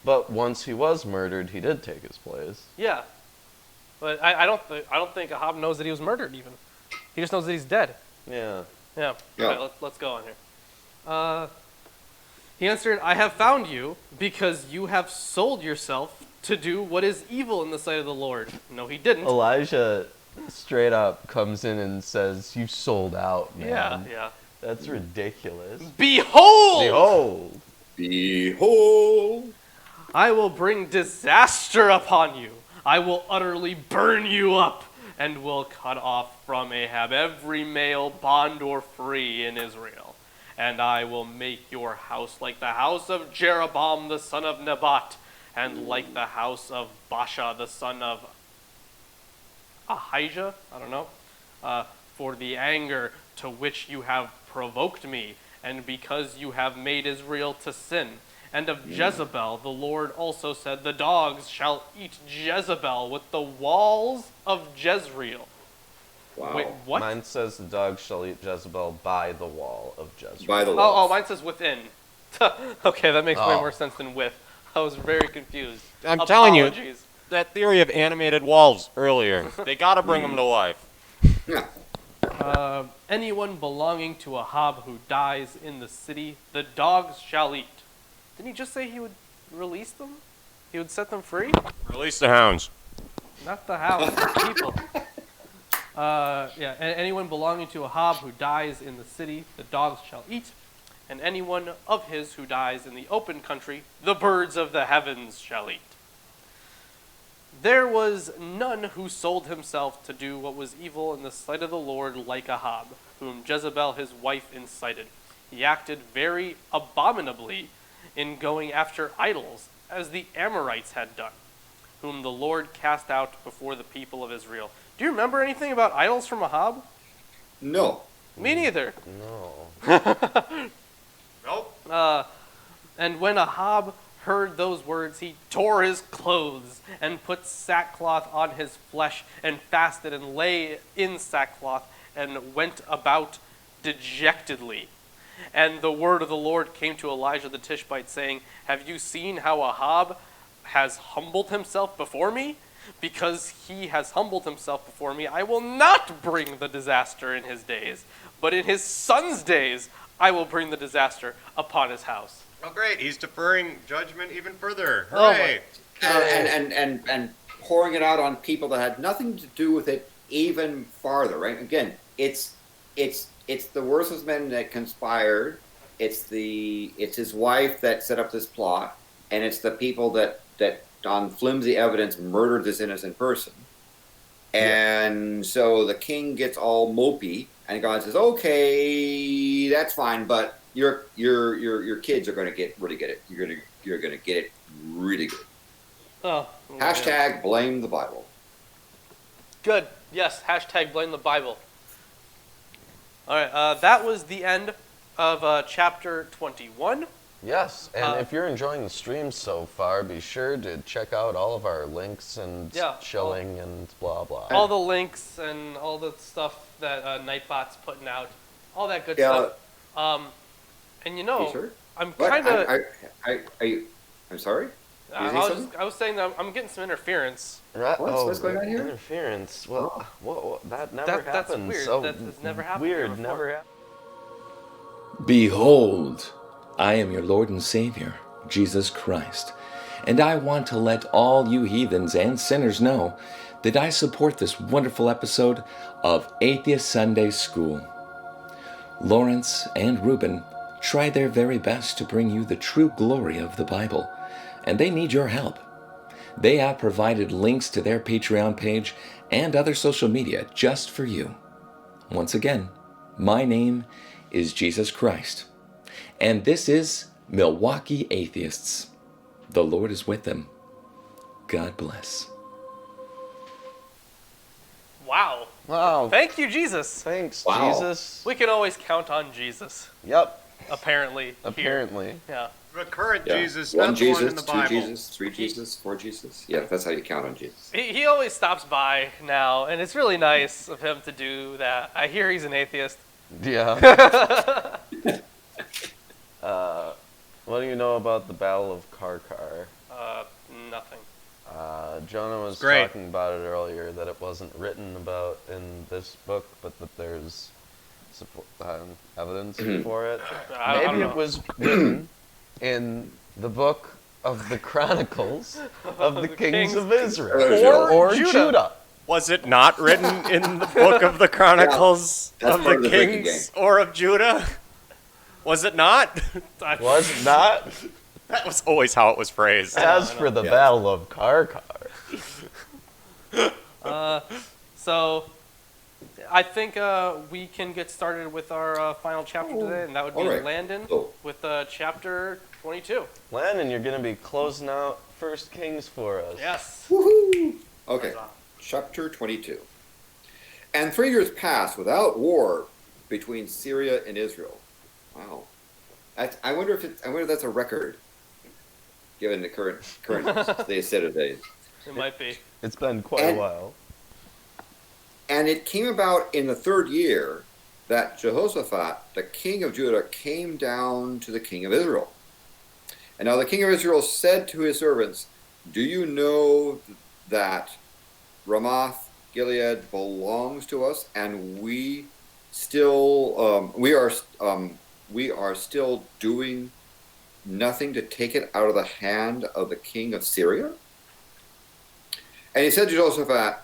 But once he was murdered, he did take his place. Yeah, but I don't think Ahab knows that he was murdered. Even he just knows that he's dead. Yeah. Yeah. Okay, let's go on here. He answered, "I have found you because you have sold yourself to do what is evil in the sight of the Lord." No, he didn't. Elijah straight up comes in and says, "You sold out, man." Yeah. That's ridiculous. Behold! Behold! Behold! I will bring disaster upon you. I will utterly burn you up and will cut off from Ahab every male, bond or free, in Israel. And I will make your house like the house of Jeroboam the son of Nebat, and like the house of Baasha, the son of Ahijah, I don't know, for the anger to which you have provoked me, and because you have made Israel to sin. And of Jezebel, the Lord also said, the dogs shall eat Jezebel with the walls of Jezreel. Wow. Wait, what? Mine says the dogs shall eat Jezebel by the wall of Jezreel. By the Oh, walls. mine says within. Okay, that makes way Oh. more sense than with. I was very confused. I'm telling you, Apologies. that theory of animated walls earlier. They gotta bring them to life. Yeah. Anyone belonging to Ahab who dies in the city, the dogs shall eat. Didn't he just say he would release them? He would set them free? Release the hounds. Not the house, the people. Anyone belonging to Ahab who dies in the city, the dogs shall eat. And anyone of his who dies in the open country, the birds of the heavens shall eat. There was none who sold himself to do what was evil in the sight of the Lord like Ahab, whom Jezebel his wife incited. He acted very abominably in going after idols, as the Amorites had done, whom the Lord cast out before the people of Israel. Do you remember anything about idols from Ahab? No. Me neither. No. Nope. And when Ahab heard those words, he tore his clothes and put sackcloth on his flesh and fasted and lay in sackcloth and went about dejectedly. And the word of the Lord came to Elijah the Tishbite, saying, have you seen how Ahab has humbled himself before me? Because he has humbled himself before me, I will not bring the disaster in his days, but in his son's days I will bring the disaster upon his house. Oh, great. He's deferring judgment even further. Oh, my- Hooray. And pouring it out on people that had nothing to do with it even farther, right? Again, it's the worthless men that conspired. It's his wife that set up this plot, and it's the people that on flimsy evidence murdered this innocent person. And so the king gets all mopey, and God says, "Okay, that's fine, but your kids are going to really get it. You're going to get it really good." Oh, Hashtag blame the Bible. good. Yes, hashtag blame the Bible. All right, that was the end of chapter 21. Yes, and if you're enjoying the stream so far, be sure to check out all of our links and shilling and blah blah. All the links and all the stuff that Nightbot's putting out, all that good stuff. And you know, Sure? I'm What? kind of. I'm sorry. I was saying that I'm getting some interference. Right? What's going on here? Interference. Well, that never That's happened. weird. So That has never happened weird. before. Never happened. Behold, I am your Lord and Savior, Jesus Christ, and I want to let all you heathens and sinners know that I support this wonderful episode of Atheist Sunday School. Lawrence and Reuben try their very best to bring you the true glory of the Bible, and they need your help. They have provided links to their Patreon page and other social media just for you. Once again, my name is Jesus Christ, and this is Milwaukee Atheists. The Lord is with them. God bless. Wow. Wow. Thank you, Jesus. Thanks, Wow. Jesus. We can always count on Jesus. Yep. Apparently. here. Apparently. Yeah. The current Yeah. Jesus, One not the one Jesus, in the two Bible. Jesus, three Jesus, four Jesus. Yeah, that's how you count on Jesus. He always stops by now, and it's really nice of him to do that. I hear he's an atheist. Yeah. What do you know about the Battle of Karkar? Nothing. Jonah was Great. talking about it earlier, that it wasn't written about in this book, but that there's evidence for it. I don't Maybe know. it was written in the book of the Chronicles of the Kings of Israel. Or Judah. Was it not written in the book of the Chronicles That's of part the of the drinking Kings or of Judah? Was it not? Was it not? That was always how it was phrased. As for the Battle of Karkar. So, I think we can get started with our final chapter today, and that would be All right. Landon Oh. with chapter 22. Landon, you're going to be closing out First Kings for us. Yes. Woohoo! Okay, chapter 22. And 3 years passed without war between Syria and Israel. Wow. I wonder if that's a record, given the current state of days. It might be. It's been quite a while. And it came about in the 3rd year that Jehoshaphat, the king of Judah, came down to the king of Israel. And now the king of Israel said to his servants, "Do you know that Ramoth Gilead belongs to us, and we are still doing nothing to take it out of the hand of the king of Syria?" And he said to Jehoshaphat,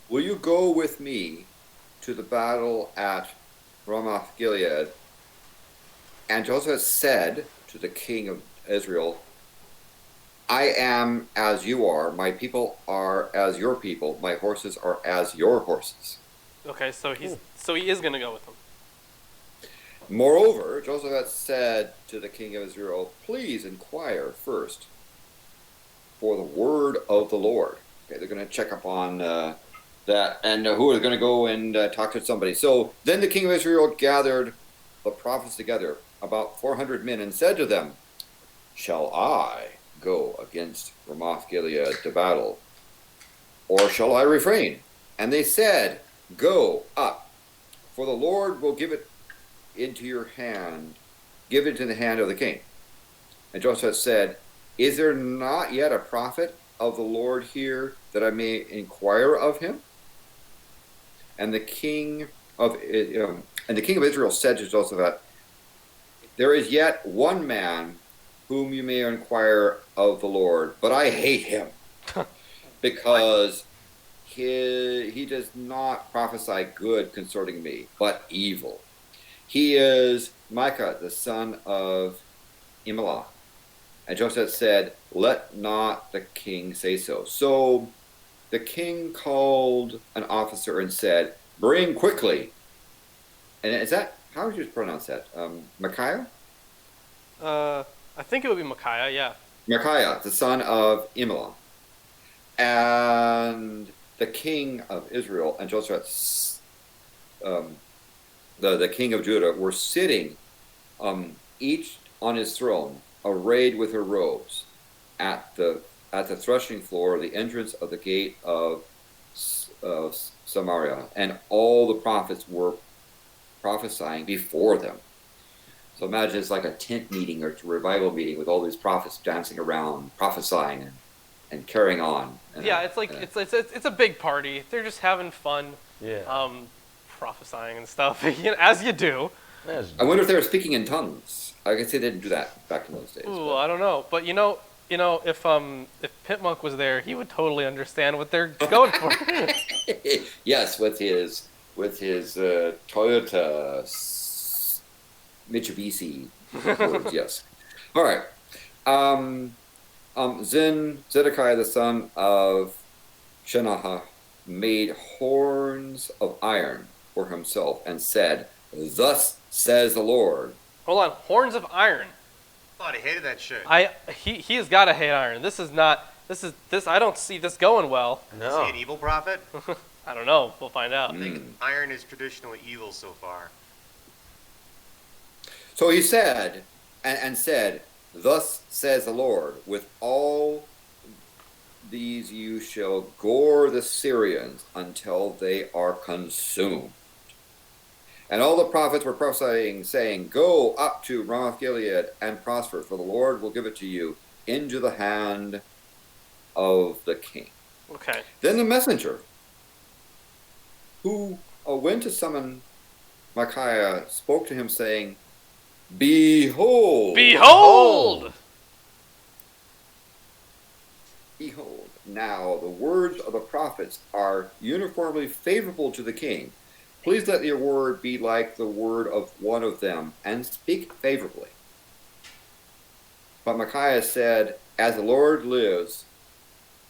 "Will you go with me to the battle at Ramoth Gilead?" And Jehoshaphat said to the king of Israel, "I am as you are, my people are as your people, my horses are as your horses." Okay, so he is going to go with them. Moreover, Jehoshaphat said to the king of Israel, "Please inquire first for the word of the Lord." Okay, they're going to check up on that, and who is going to go and talk to somebody. So then the king of Israel gathered the prophets together, about 400 men, and said to them, "Shall I go against Ramoth Gilead to battle, or shall I refrain?" And they said, "Go up, for the Lord will give it into your hand, give it in the hand of the king." And Joseph said, "Is there not yet a prophet of the Lord here, that I may inquire of him?" And the king of Israel said to Joseph, "There is yet one man whom you may inquire of the Lord, but I hate him, because he does not prophesy good concerning me, but evil. He is Micah, the son of Imlah." And Joseph said, "Let not the king say so." So the king called an officer and said, "Bring quickly." And is that, how would you pronounce that? Micaiah? I think it would be Micaiah, yeah. Micaiah, the son of Imlah. And the king of Israel and Joseph, the king of Judah, were sitting each on his throne, arrayed with their robes, at the threshing floor, the entrance of the gate of Samaria, and all the prophets were prophesying before them. So imagine it's like a tent meeting or a revival meeting with all these prophets dancing around, prophesying and carrying on. Yeah, it's like it's a big party. They're just having fun. Yeah. Prophesying and stuff, as you do. I wonder if they were speaking in tongues. I guess they didn't do that back in those days. Ooh, I don't know. But if Pitmonk was there, he would totally understand what they're going for. Yes, with his Toyota Mitsubishi words, yes. All right. Zedekiah, the son of Shenaha, made horns of iron for himself and said, "Thus says the Lord." Hold on, horns of iron. I thought he hated that shit. He has got to hate iron. This I don't see this going well. Is he an evil prophet? I don't know. We'll find out. I think iron is traditionally evil so far. So he said, and said, "Thus says the Lord, with all these you shall gore the Syrians until they are consumed." And all the prophets were prophesying, saying, "Go up to Ramoth Gilead and prosper, for the Lord will give it to you into the hand of the king." Okay. Then the messenger, who went to summon Micaiah, spoke to him, saying, "Behold! Behold! Behold, now the words of the prophets are uniformly favorable to the king. Please let your word be like the word of one of them, and speak favorably." But Micaiah said, "As the Lord lives,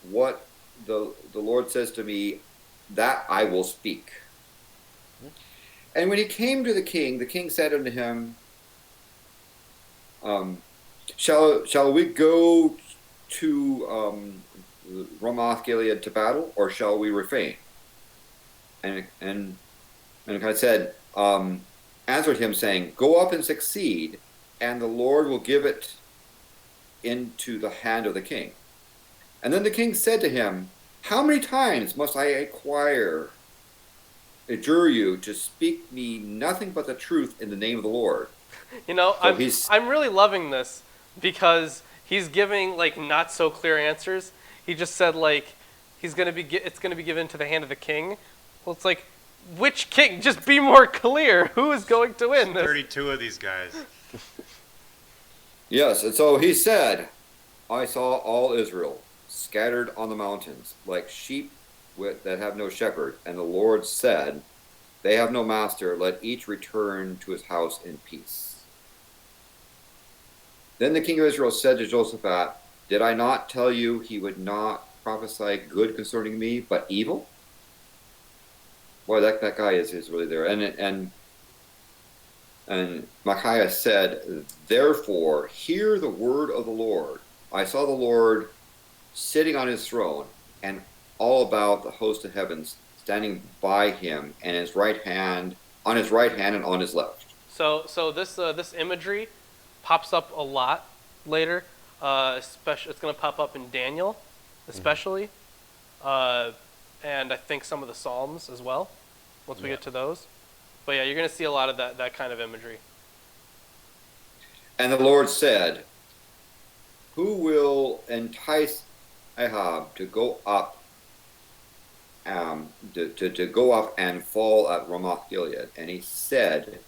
what the Lord says to me, that I will speak." And when he came to the king said unto him, Shall we go to Ramoth Gilead to battle, or shall we refrain? And Mordecai said, answered him, saying, Go up and succeed, and the Lord will give it into the hand of the king. And then the king said to him, How many times must I adjure you to speak me nothing but the truth in the name of the Lord? You know, So I'm really loving this because he's giving like not so clear answers. He just said like it's gonna be given to the hand of the king. Well, it's like, which king? Just be more clear. Who is going to win this? 32 of these guys. Yes, and so he said, I saw all Israel scattered on the mountains, like sheep that have no shepherd. And the Lord said, They have no master, let each return to his house in peace. Then the king of Israel said to Jehoshaphat, Did I not tell you he would not prophesy good concerning me, but evil? Boy, that guy is really there. And Micaiah said, Therefore, hear the word of the Lord. I saw the Lord sitting on his throne, and all about the host of heavens standing by him, and on his right hand and on his left. So this imagery pops up a lot later. Especially, it's going to pop up in Daniel, especially, and I think some of the Psalms as well. Once we get to those, but yeah, you're going to see a lot of that kind of imagery. And the Lord said, Who will entice Ahab to go up, to go up and fall at Ramoth Gilead? And he said,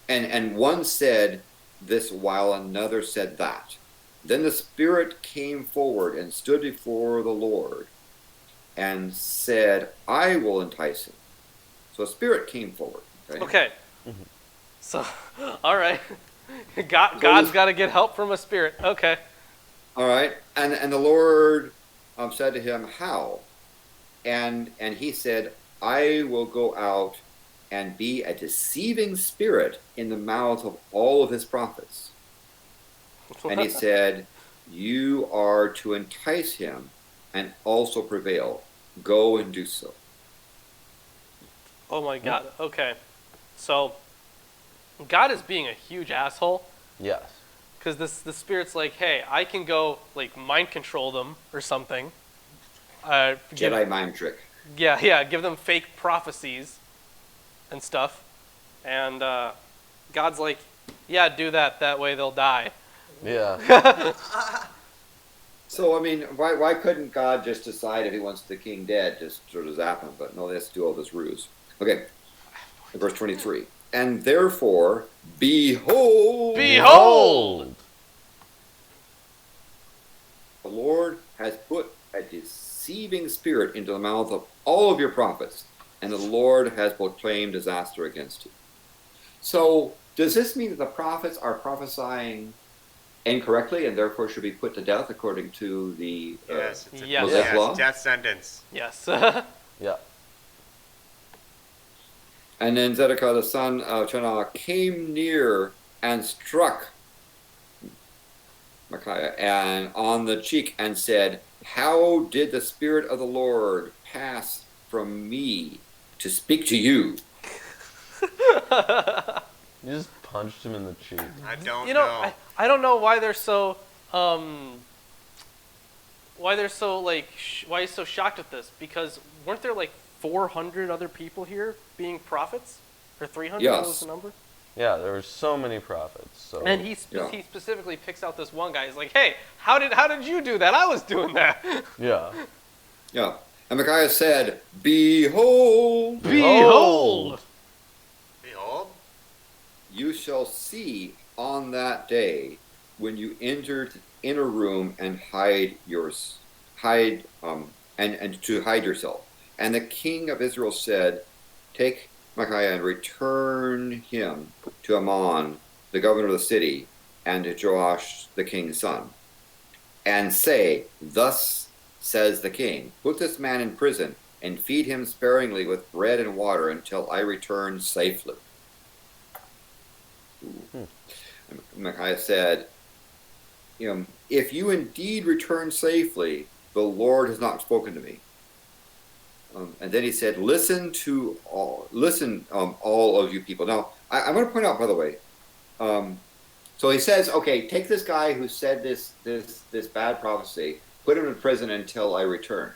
and one said this while another said that. Then the Spirit came forward and stood before the Lord and said, I will entice him. So a Spirit came forward. Okay. So, all right. God's got to get help from a spirit. Okay. All right. And the Lord said to him, How? And he said, I will go out and be a deceiving spirit in the mouth of all of his prophets. And he said, You are to entice him and also prevail. Go and do so. Oh my God. Okay. So God is being a huge asshole. Yes. Because the spirit's like, hey, I can go like mind control them or something. Jedi mind trick. Yeah. Give them fake prophecies and stuff. And God's like, yeah, do that. That way they'll die. Yeah. So, I mean, why couldn't God just decide if he wants the king dead, just sort of zap him? But no, they have to do all this ruse. Okay, verse 23. And therefore, behold, Behold! The Lord has put a deceiving spirit into the mouth of all of your prophets, and the Lord has proclaimed disaster against you. So, does this mean that the prophets are prophesying incorrectly and therefore should be put to death according to the Yes, it's a Yes. law? death sentence. Yes. Yeah. And then Zedekiah the son of Chenaanah came near and struck Micaiah and on the cheek and said, How did the Spirit of the Lord pass from me to speak to you? You just punched him in the cheek. I don't You know. know, I don't know why they're so why he's so shocked at this, because weren't there like 400 other people here being prophets, or 300? Yes. What was the number? Yeah, there were so many prophets. So And he specifically picks out this one guy. He's like, hey, how did you do that? I was doing that. yeah. Yeah. And Micaiah said, Behold, Behold! Behold. you shall see on that day when you enter the inner room and hide yourself. And the king of Israel said, Take Micaiah and return him to Ammon, the governor of the city, and to Joash, the king's son, and say, Thus says the king, Put this man in prison and feed him sparingly with bread and water until I return safely. And Micaiah said, if you indeed return safely, the Lord has not spoken to me. And then he said, listen, all of you people. Now, I'm going to point out, by the way, so he says, okay, take this guy who said this bad prophecy, put him in prison until I return.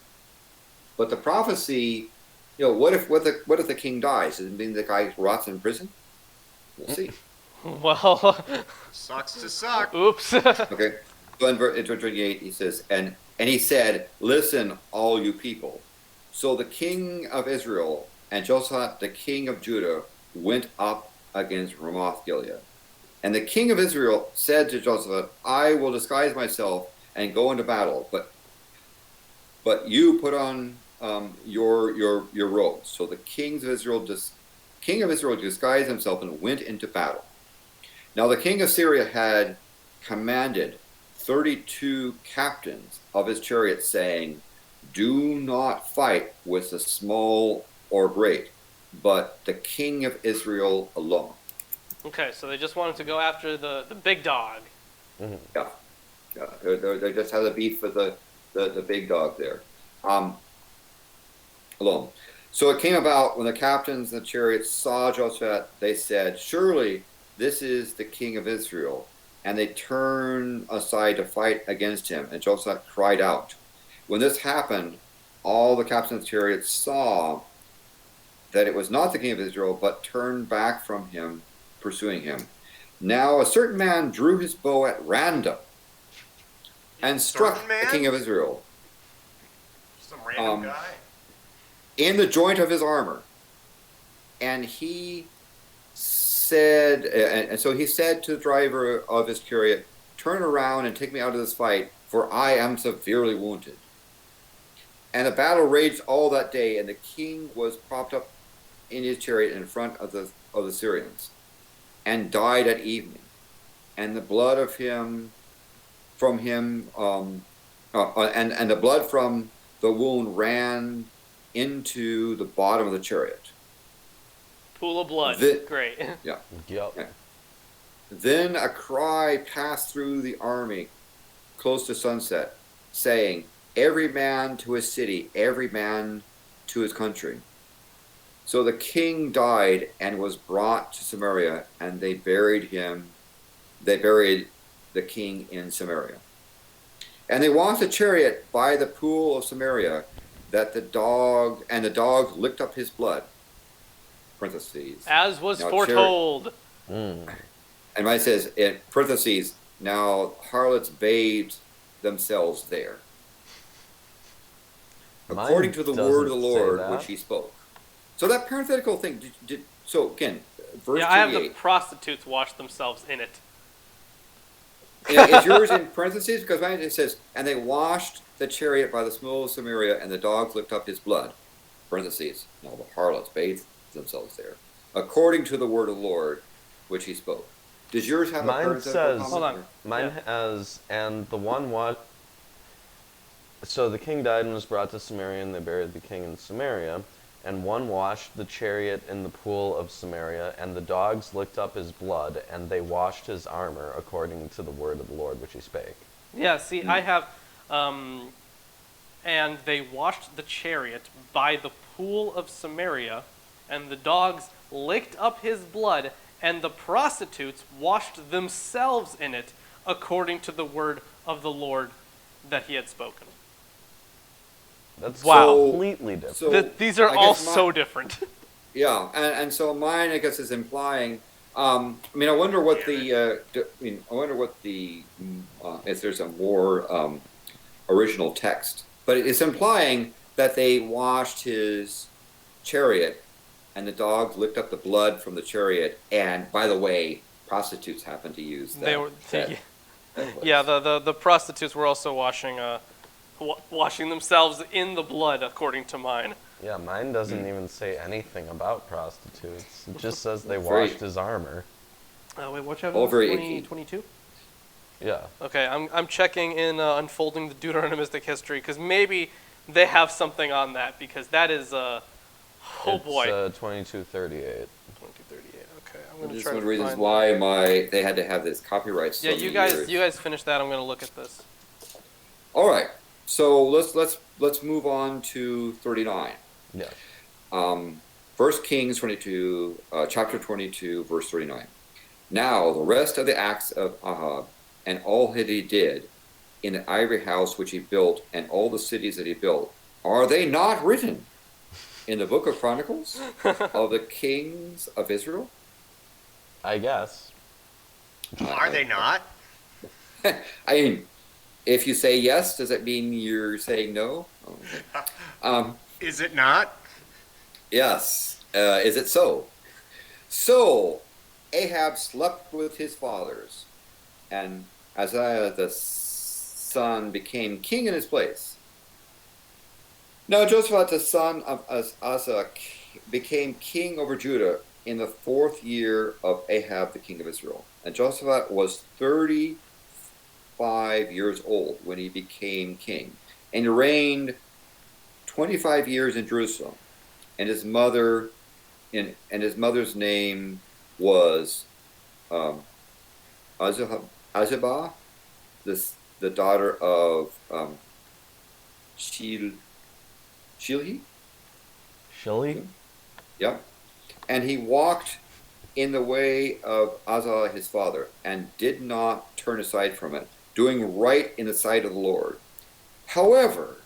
But the prophecy, what if the king dies? Does it mean the guy rots in prison? We'll see. Well, Sucks to suck. oops. Okay. So in verse 28, he says, and he said, listen, all you people. So the king of Israel and Jehoshaphat, the king of Judah, went up against Ramoth Gilead. And the king of Israel said to Jehoshaphat, I will disguise myself and go into battle, but you put on your robes. So the king of Israel disguised himself and went into battle. Now the king of Syria had commanded 32 captains of his chariots, saying, do not fight with the small or great, but the king of Israel alone. Okay, so they just wanted to go after the big dog. Mm-hmm. Yeah. They just had a beef with the big dog there. Alone. So it came about when the captains of the chariots saw Jehoshaphat, they said, surely this is the king of Israel. And they turned aside to fight against him. And Jehoshaphat cried out. When this happened, all the captains of the chariots saw that it was not the king of Israel, but turned back from him, pursuing him. Now a certain man drew his bow at random and struck the king of Israel. Some random guy. In the joint of his armor. And he said, and so he said to the driver of his chariot, turn around and take me out of this fight, for I am severely wounded. And the battle raged all that day, and the king was propped up in his chariot in front of the Syrians, and died at evening. And the blood of him, from him, and the blood from the wound ran into the bottom of the chariot. Pool of blood. Great. Yeah. Yep. Yeah. Then a cry passed through the army close to sunset, saying, every man to his city, every man to his country. So the king died and was brought to Samaria, and they buried him. They buried the king in Samaria. And they washed the chariot by the pool of Samaria, that the dog licked up his blood. Parentheses. As was foretold. And it says, in parentheses, now harlots bathed themselves there. According to the word of the Lord, which he spoke. So that parenthetical thing, so again, verse 38. I have the prostitutes wash themselves in it. Is yours in parentheses? Because it says, and they washed the chariot by the pool of Samaria, and the dogs licked up his blood. Parentheses. Now the harlots bathed themselves there. According to the word of the Lord, which he spoke. Does yours have a parenthetical comment? Hold on. Mine has, and the one what? So the king died and was brought to Samaria, and they buried the king in Samaria. And one washed the chariot in the pool of Samaria, and the dogs licked up his blood, and they washed his armor, according to the word of the Lord which he spake. Yeah, see, I have, and they washed the chariot by the pool of Samaria, and the dogs licked up his blood, and the prostitutes washed themselves in it, according to the word of the Lord that he had spoken. That's wow. Completely different. So these are all so different. Yeah, and so mine, I guess, is implying. I wonder what if there's a more original text, but it's implying that they washed his chariot, and the dogs licked up the blood from the chariot. And by the way, prostitutes happened to use that. The prostitutes were also washing themselves in the blood, according to mine. Yeah, mine doesn't even say anything about prostitutes. It just says they washed his armor. Wait, what chapter? All very 2022? Yeah. Okay, I'm checking in Unfolding the Deuteronomistic History, because maybe they have something on that, because that is, It's 2238. 2238, okay. gonna This is try one of to the reasons find why they had to have this copyright. Yeah, you guys finish that. I'm gonna look at this. All right, so let's move on to 39. Yeah. 1 Kings 22, chapter 22, verse 39. Now the rest of the acts of Ahab and all that he did in the ivory house which he built and all the cities that he built, are they not written in the book of Chronicles of the kings of Israel? I guess. Are they not? I mean, if you say yes, does that mean you're saying no? Oh, okay. Is it not? Yes. Is it so? So, Ahab slept with his fathers, and Uzziah the son became king in his place. Now Josaphat the son of Asa became king over Judah in the 4th year of Ahab the king of Israel. And Josaphat was 35 years old when he became king, and he reigned 25 years in Jerusalem. And his mother's name was Azibah, the daughter of Shilhi. Shilly? Yep. And he walked in the way of Asa his father, and did not turn aside from it, doing right in the sight of the Lord. However,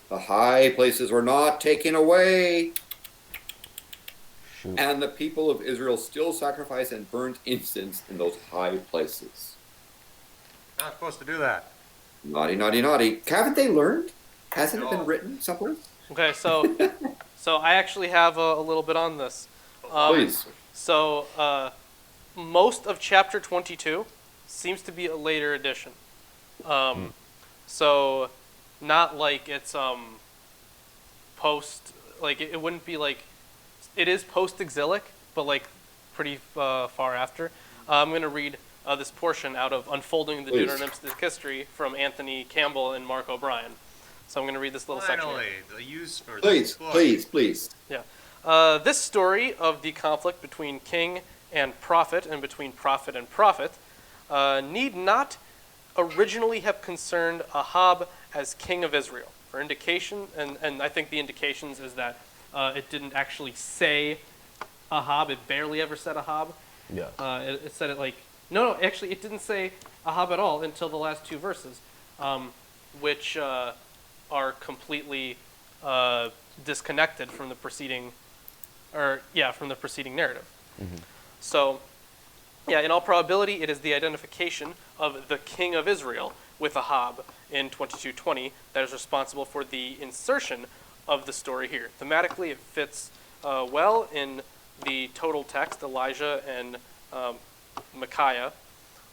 the high places were not taken away, Shoot. and the people of Israel still sacrificed and burnt incense in those high places. Not supposed to do that. Naughty, naughty, naughty. Haven't they learned? Hasn't it been No. written somewhere? Okay, so I actually have a little bit on this. Please. So most of chapter 22 seems to be a later edition. So not like it's post, like it wouldn't be like, it is post-exilic, but like pretty far after. I'm going to read this portion out of Unfolding the Please. Deuteronomistic History from Anthony Campbell and Mark O'Brien. So I'm going to read this little section here. Finally, the use for Please, this book. please. Yeah. This story of the conflict between king and prophet, and between prophet and prophet, need not originally have concerned Ahab as king of Israel. For indication, and I think the indications is that it didn't actually say Ahab. It barely ever said Ahab. Yeah. It said it like, no, actually it didn't say Ahab at all until the last 2 verses, which are completely disconnected from the preceding, from the preceding narrative. Mm-hmm. So, yeah, in all probability, it is the identification of the king of Israel with Ahab in 22:20 that is responsible for the insertion of the story here. Thematically, it fits well in the total text. Elijah and Micaiah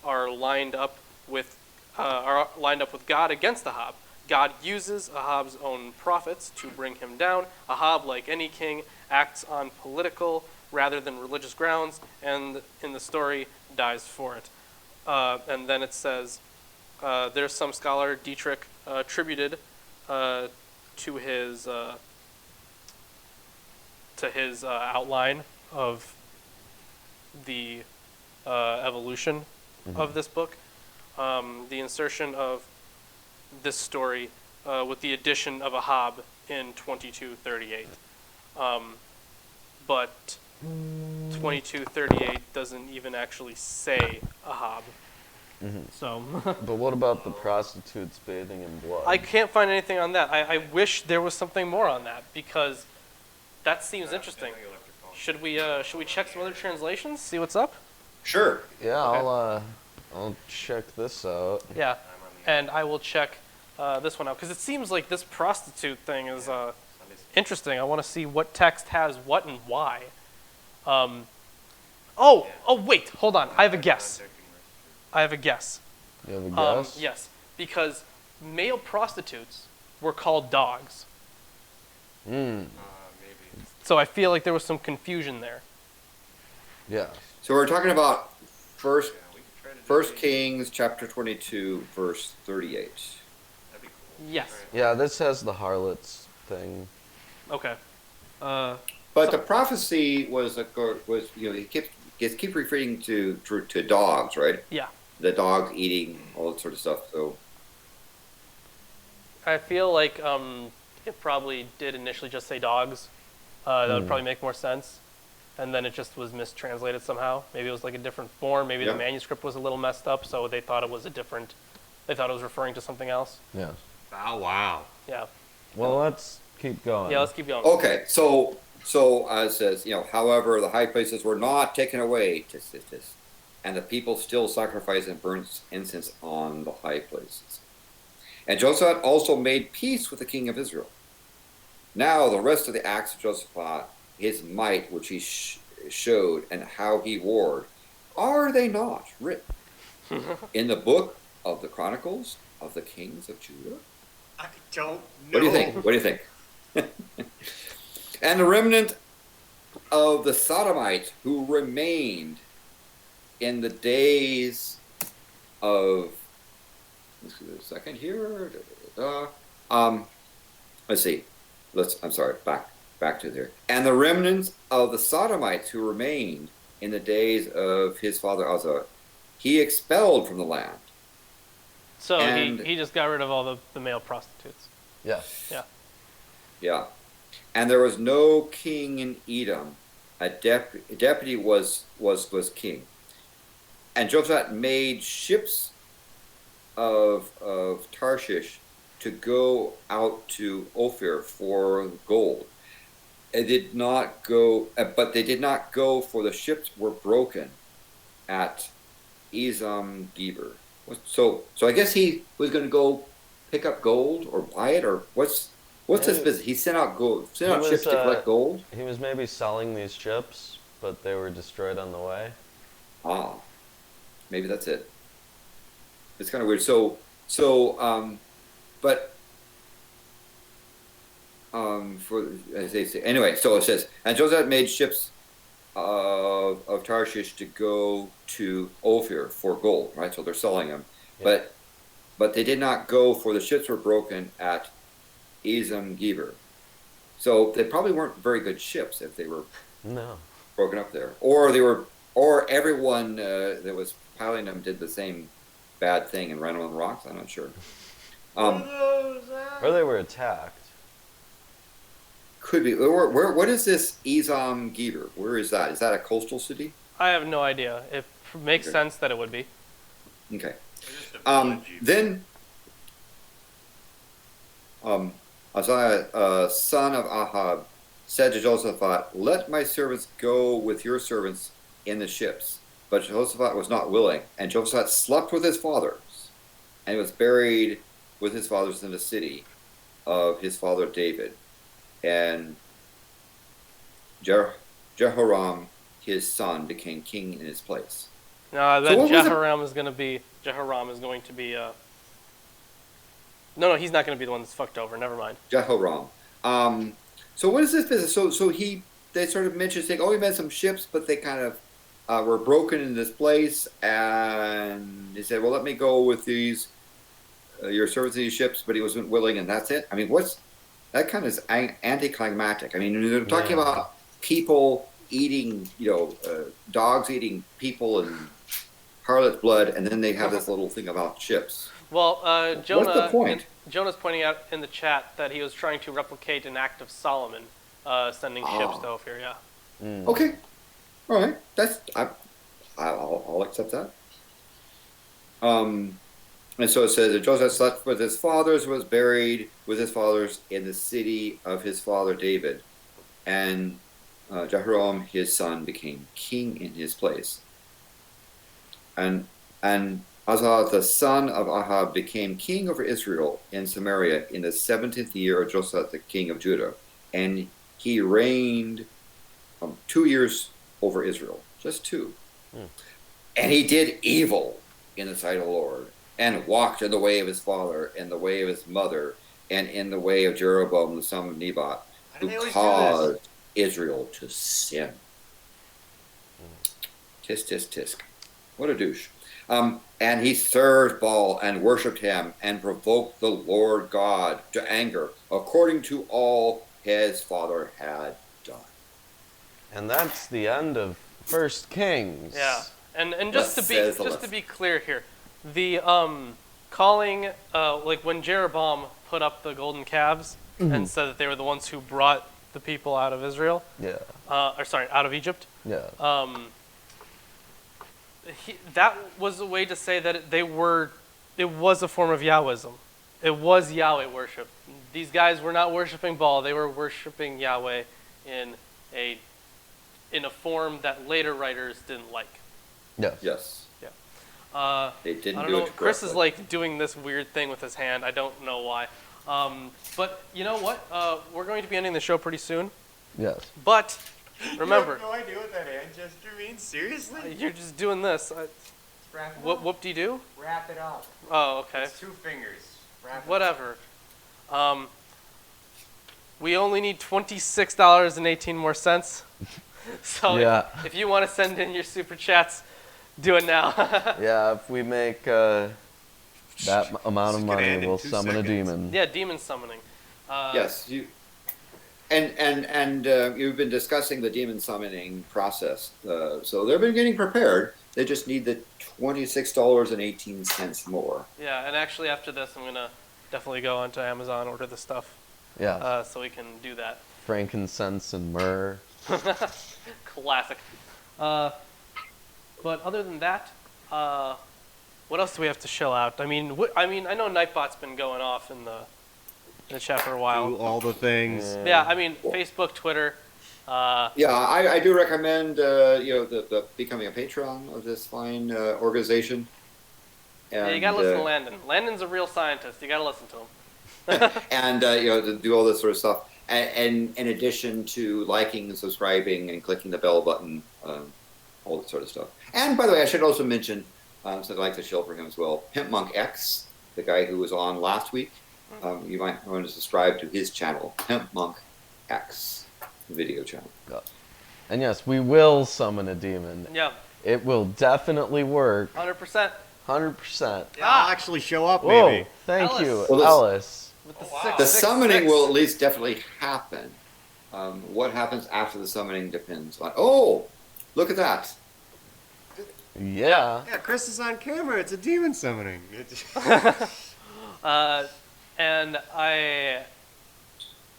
are lined up with God against Ahab. God uses Ahab's own prophets to bring him down. Ahab, like any king, acts on political rather than religious grounds, and in the story dies for it. And then it says, there's some scholar, Dietrich, attributed to his outline of the evolution of this book, the insertion of this story with the addition of Ahab in 22:38. But 22:38 doesn't even actually say Ahab. Mm-hmm. So But what about the prostitutes bathing in blood? I can't find anything on that. I wish there was something more on that, because that seems interesting. Should we check some other translations, see what's up? Sure. Yeah, Okay. I'll check this out. Yeah, and I will check this one out, because it seems like this prostitute thing is interesting. I want to see what text has what and why. Wait, hold on. I have a guess. You have a guess? Yes, because male prostitutes were called dogs. Maybe. So I feel like there was some confusion there. Yeah. So we're talking about First We could try to do First it. Kings chapter 22, verse 38. That'd be cool. Yes. Yeah, this has the harlots thing. Okay. But the prophecy was he keeps referring to dogs, right? Yeah. The dogs eating all that sort of stuff. So I feel like it probably did initially just say dogs. That would probably make more sense. And then it just was mistranslated somehow. Maybe it was like a different form. Maybe the manuscript was a little messed up, so they thought it was they thought it was referring to something else. Yeah. Oh, wow. Yeah. Well, let's keep going. Yeah, let's keep going. okay, so it says, however, the high places were not taken away, and the people still sacrifice and burns incense on the high places. And Josaphat also made peace with the king of Israel. Now the rest of the acts of Josaphat, his might which he showed, and how he warred, are they not written in the book of the Chronicles of the kings of Judah? I don't know. What do you think? What do you think? And the remnant of the Sodomites who remained in the days of, let's give it a second here. Let's see. I'm sorry. Back to there. And the remnants of the Sodomites who remained in the days of his father Uzzah, he expelled from the land. So he just got rid of all the male prostitutes. Yeah. Yeah. Yeah. And there was no king in Edom. A deputy was king. And Josaphat made ships of Tarshish to go out to Ophir for gold. It did not go, but they did not go, for the ships were broken at Ezam Geber. So I guess he was going to go pick up gold or buy it, or what's his business? He sent out ships to collect gold. He was maybe selling these ships, but they were destroyed on the way. Ah, maybe that's it. It's kind of weird. As they say, anyway. So it says, and Joseph made ships of Tarshish to go to Ophir for gold. Right, so they're selling them, yeah. But they did not go, for the ships were broken at Ezam Geber. So they probably weren't very good ships if they were broken up there, or everyone that was piloting them did the same bad thing and ran them on rocks. I'm not sure. Or they were attacked. Could be. What is this Ezam Geber? Where is that? Is that a coastal city? I have no idea. It makes sense that it would be. Okay. Then Isaiah, son of Ahab, said to Jehoshaphat, "Let my servants go with your servants in the ships." But Jehoshaphat was not willing, and Jehoshaphat slept with his fathers, and he was buried with his fathers in the city of his father David. And Jehoram, his son, became king in his place. No, that Jehoram is going to be. No, he's not going to be the one that's fucked over. Never mind. Jehoram. So what is this business? So they sort of mentioned saying, he met some ships, but they kind of were broken in this place, and he said, well, let me go with these your servants in these ships, but he wasn't willing, and that's it. I mean, that kind of is anticlimactic. I mean, they're talking about people eating, dogs eating people and harlot's blood, and then they have this little thing about ships. Well, Jonah. What's the point? Jonah's pointing out in the chat that he was trying to replicate an act of Solomon, sending ships to Ophir. Yeah. Mm. Okay. All right. I'll accept that. And so it says that Joseph slept with his fathers, was buried with his fathers in the city of his father David, and Jehoram his son became king in his place. And Uzzah the son of Ahab became king over Israel in Samaria in the 17th year of Joseph the king of Judah, and he reigned 2 years over Israel, just 2. And he did evil in the sight of the Lord, and walked in the way of his father, and the way of his mother, and in the way of Jeroboam the son of Nebat, who caused Israel to sin. Tisk, tisk, tisk. What a douche. And he served Baal and worshipped him and provoked the Lord God to anger, according to all his father had done. And that's the end of First Kings. Yeah, and just Thus to says the be list. clear here, the calling like when Jeroboam put up the golden calves and said that they were the ones who brought the people out of Israel, Yeah. out of Egypt. Yeah. That was a way to say that it was a form of Yahwism. It was Yahweh worship. These guys were not worshiping Baal; they were worshiping Yahweh in a form that later writers didn't like. Yes. Yes. They didn't I don't do know. it Chris is correctly. like doing this weird thing with his hand. I don't know why. But you know what? We're going to be ending the show pretty soon. Yes. But remember, You have no idea what that hand gesture means? Seriously? you're just doing this. Wrap it What whoop de doo? Wrap it up. Oh, okay. It's 2 fingers. Wrap it Whatever. We only need $26.18 more cents. So Yeah. if you want to send in your super chats, do it now. Yeah, if we make that amount of This could money, end in we'll 2 summon a seconds. demon. Yeah, demon summoning. Yes, you. And you've been discussing the demon summoning process. So they've been getting prepared. They just need the $26.18 more. Yeah, and actually after this, I'm gonna definitely go onto Amazon, order the stuff, Yeah. so we can do that. Frankincense and myrrh. Classic. But other than that, what else do we have to shell out? I mean, I know Nightbot's been going off in the chat for a while. Do all the things. Yeah, I mean, Facebook, Twitter. Yeah, I do recommend the becoming a patron of this fine organization. Yeah, you gotta listen to Landon. Landon's a real scientist. You gotta listen to him. and to do all this sort of stuff. And in addition to liking and subscribing and clicking the bell button, all that sort of stuff. And by the way, I should also mention, since I'd like to shill for him as well, Pimp Monk X, the guy who was on last week. You might want to subscribe to his channel, Pimp Monk X, video channel. And yes, we will summon a demon. Yeah, It will definitely work. 100%. 100%. I'll actually show up, Whoa, maybe. thank Ellis. you, Well, this- Ellis. With the The 666. summoning will at least definitely happen. What happens after the summoning depends on. Oh, look at that! Yeah. Yeah, Chris is on camera. It's a demon summoning.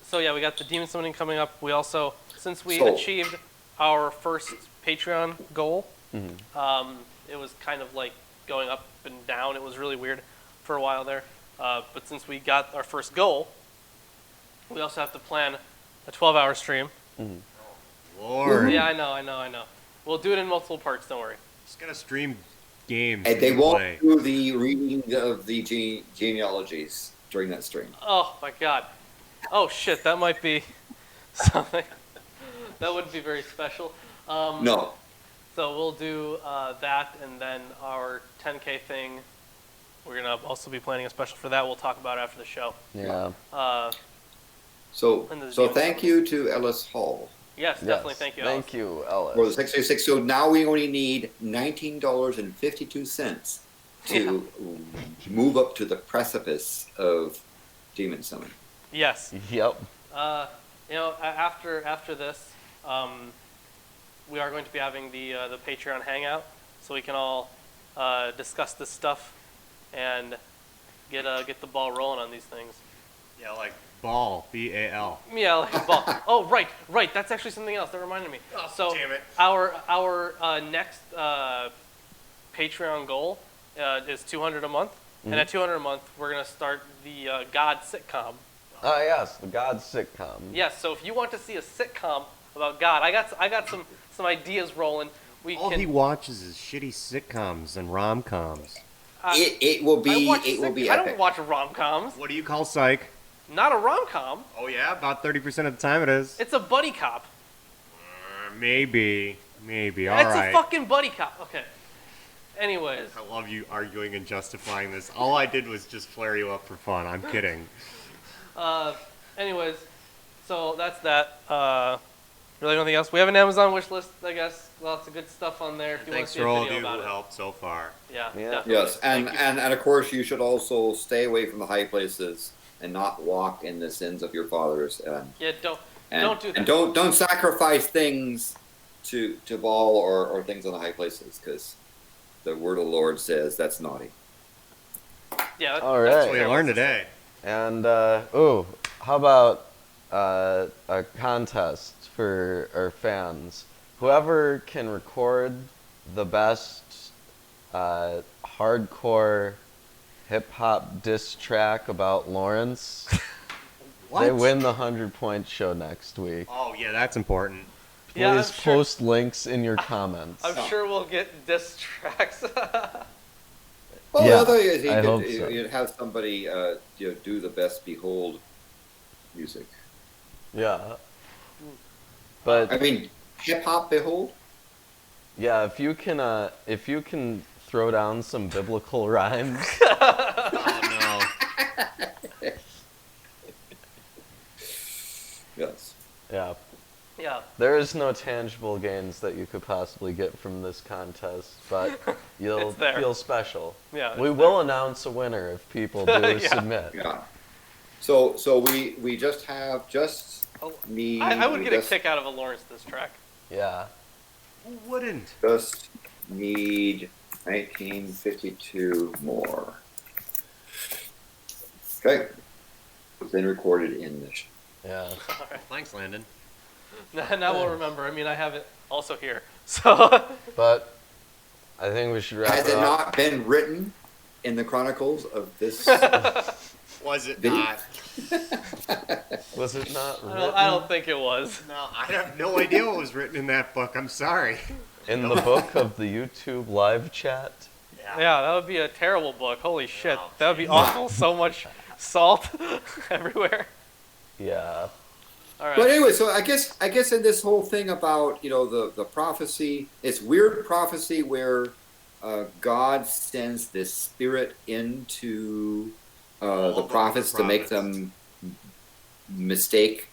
So yeah, we got the demon summoning coming up. We also, since we So- achieved our first Patreon goal, Mm-hmm. it was kind of like going up and down. It was really weird for a while there. But since we got our first goal, we also have to plan a 12-hour stream. Lord. Yeah, I know. We'll do it in multiple parts. Don't worry. Just gonna stream games. And they to won't play. do the reading of the genealogies during that stream. Oh my God. Oh shit, that might be something. That wouldn't be very special. No. So we'll do that, and then our 10K thing. We're gonna also be planning a special for that. We'll talk about it after the show. Yeah. So And the so demon thank you to Ellis Hall Yes, definitely. Thank you. Thank you, Ellis. for the 666. So now we only need $19.52 to move up to the precipice of demon summon. Yes. Yep. After this, we are going to be having the Patreon hangout, so we can all discuss this stuff and get the ball rolling on these things. Yeah, like ball. B-A-L. Yeah, like a ball. Oh, right. That's actually something else that reminded me. Oh, So damn it. our next Patreon goal is 200 a month, and at 200 a month, we're gonna start the God sitcom. Ah, yes, the God sitcom. Yes. So if you want to see a sitcom about God, I got some ideas rolling. All he watches is shitty sitcoms and rom-coms. It will be I epic. don't watch rom-coms. What do you call Psych? Not a rom-com. Oh yeah, about 30% of the time it is. It's a buddy cop. Maybe. All It's right. a fucking buddy cop. Okay. Anyways. I love you arguing and justifying this. All I did was just flare you up for fun. I'm kidding. Anyways, so that's that. Really nothing else. We have an Amazon wish list, I guess. Lots of good stuff on there if you want to Thanks see for a all of video you who about it. helped so far. Yeah, Yeah. definitely. Yes, and, Thank you. and of course you should also stay away from the high places and not walk in the sins of your fathers. And Yeah, And, Don't do that. And don't sacrifice things to Baal or things on the high places, because the word of the Lord says that's naughty. Yeah. All that's right. what We it learned was. today. And how about a contest for our fans? Whoever can record the best hardcore hip hop diss track about Lawrence, they win the 100-point show next week. Oh yeah, that's important. Please Yeah, I'm sure- post links in your comments. I'm sure we'll get diss tracks. Well, Yeah, the other thing is I hope so. you'd have somebody do the best Behold music. Yeah. But I mean, hip hop Behold. yeah, if you can throw down some biblical rhymes. Oh Yes. Yeah. Yeah. There is no tangible gains that you could possibly get from this contest, but you'll It's there. feel special. Yeah. We it's will announce a winner if people do Yeah. submit. Yeah. So we just have Oh, need. I would we get a just- kick out of a Lawrence diss track. Yeah. no. Who wouldn't? Just need 1952 more. Okay. It's been recorded in this. Yeah. Thanks, Landon. Now we'll remember. I mean, I have it also here. So. But I think we should wrap Has it it up. not been written in the chronicles of this? Was it Video? not? Was it not I don't think it was. No, I have no idea what was written in that book. I'm sorry. in the book of the YouTube live chat? Yeah, that would be a terrible book. Holy shit. Oh, That would be awful. So much salt everywhere. Yeah. All right. But anyway, so I guess in this whole thing about the prophecy, it's weird prophecy where God sends this spirit into the prophets to make them mistake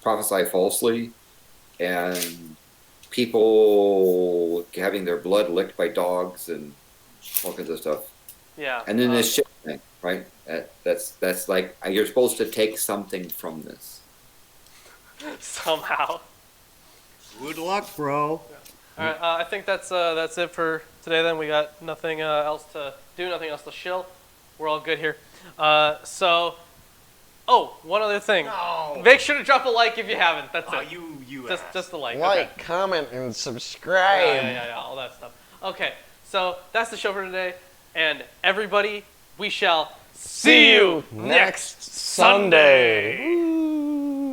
prophesy falsely, and people having their blood licked by dogs and all kinds of stuff. Yeah. And then this shit thing, right? That's like you're supposed to take something from this. Somehow. Good luck, bro. All right. I think that's it for today. Then we got nothing else to do. Nothing else to shill. We're all good here. One other thing. No. Make sure to drop a like if you haven't. That's Oh, it. you Just a like. Like, Okay. comment, and subscribe. Yeah, all that stuff. Okay, so that's the show for today. And everybody, we shall see you next Sunday.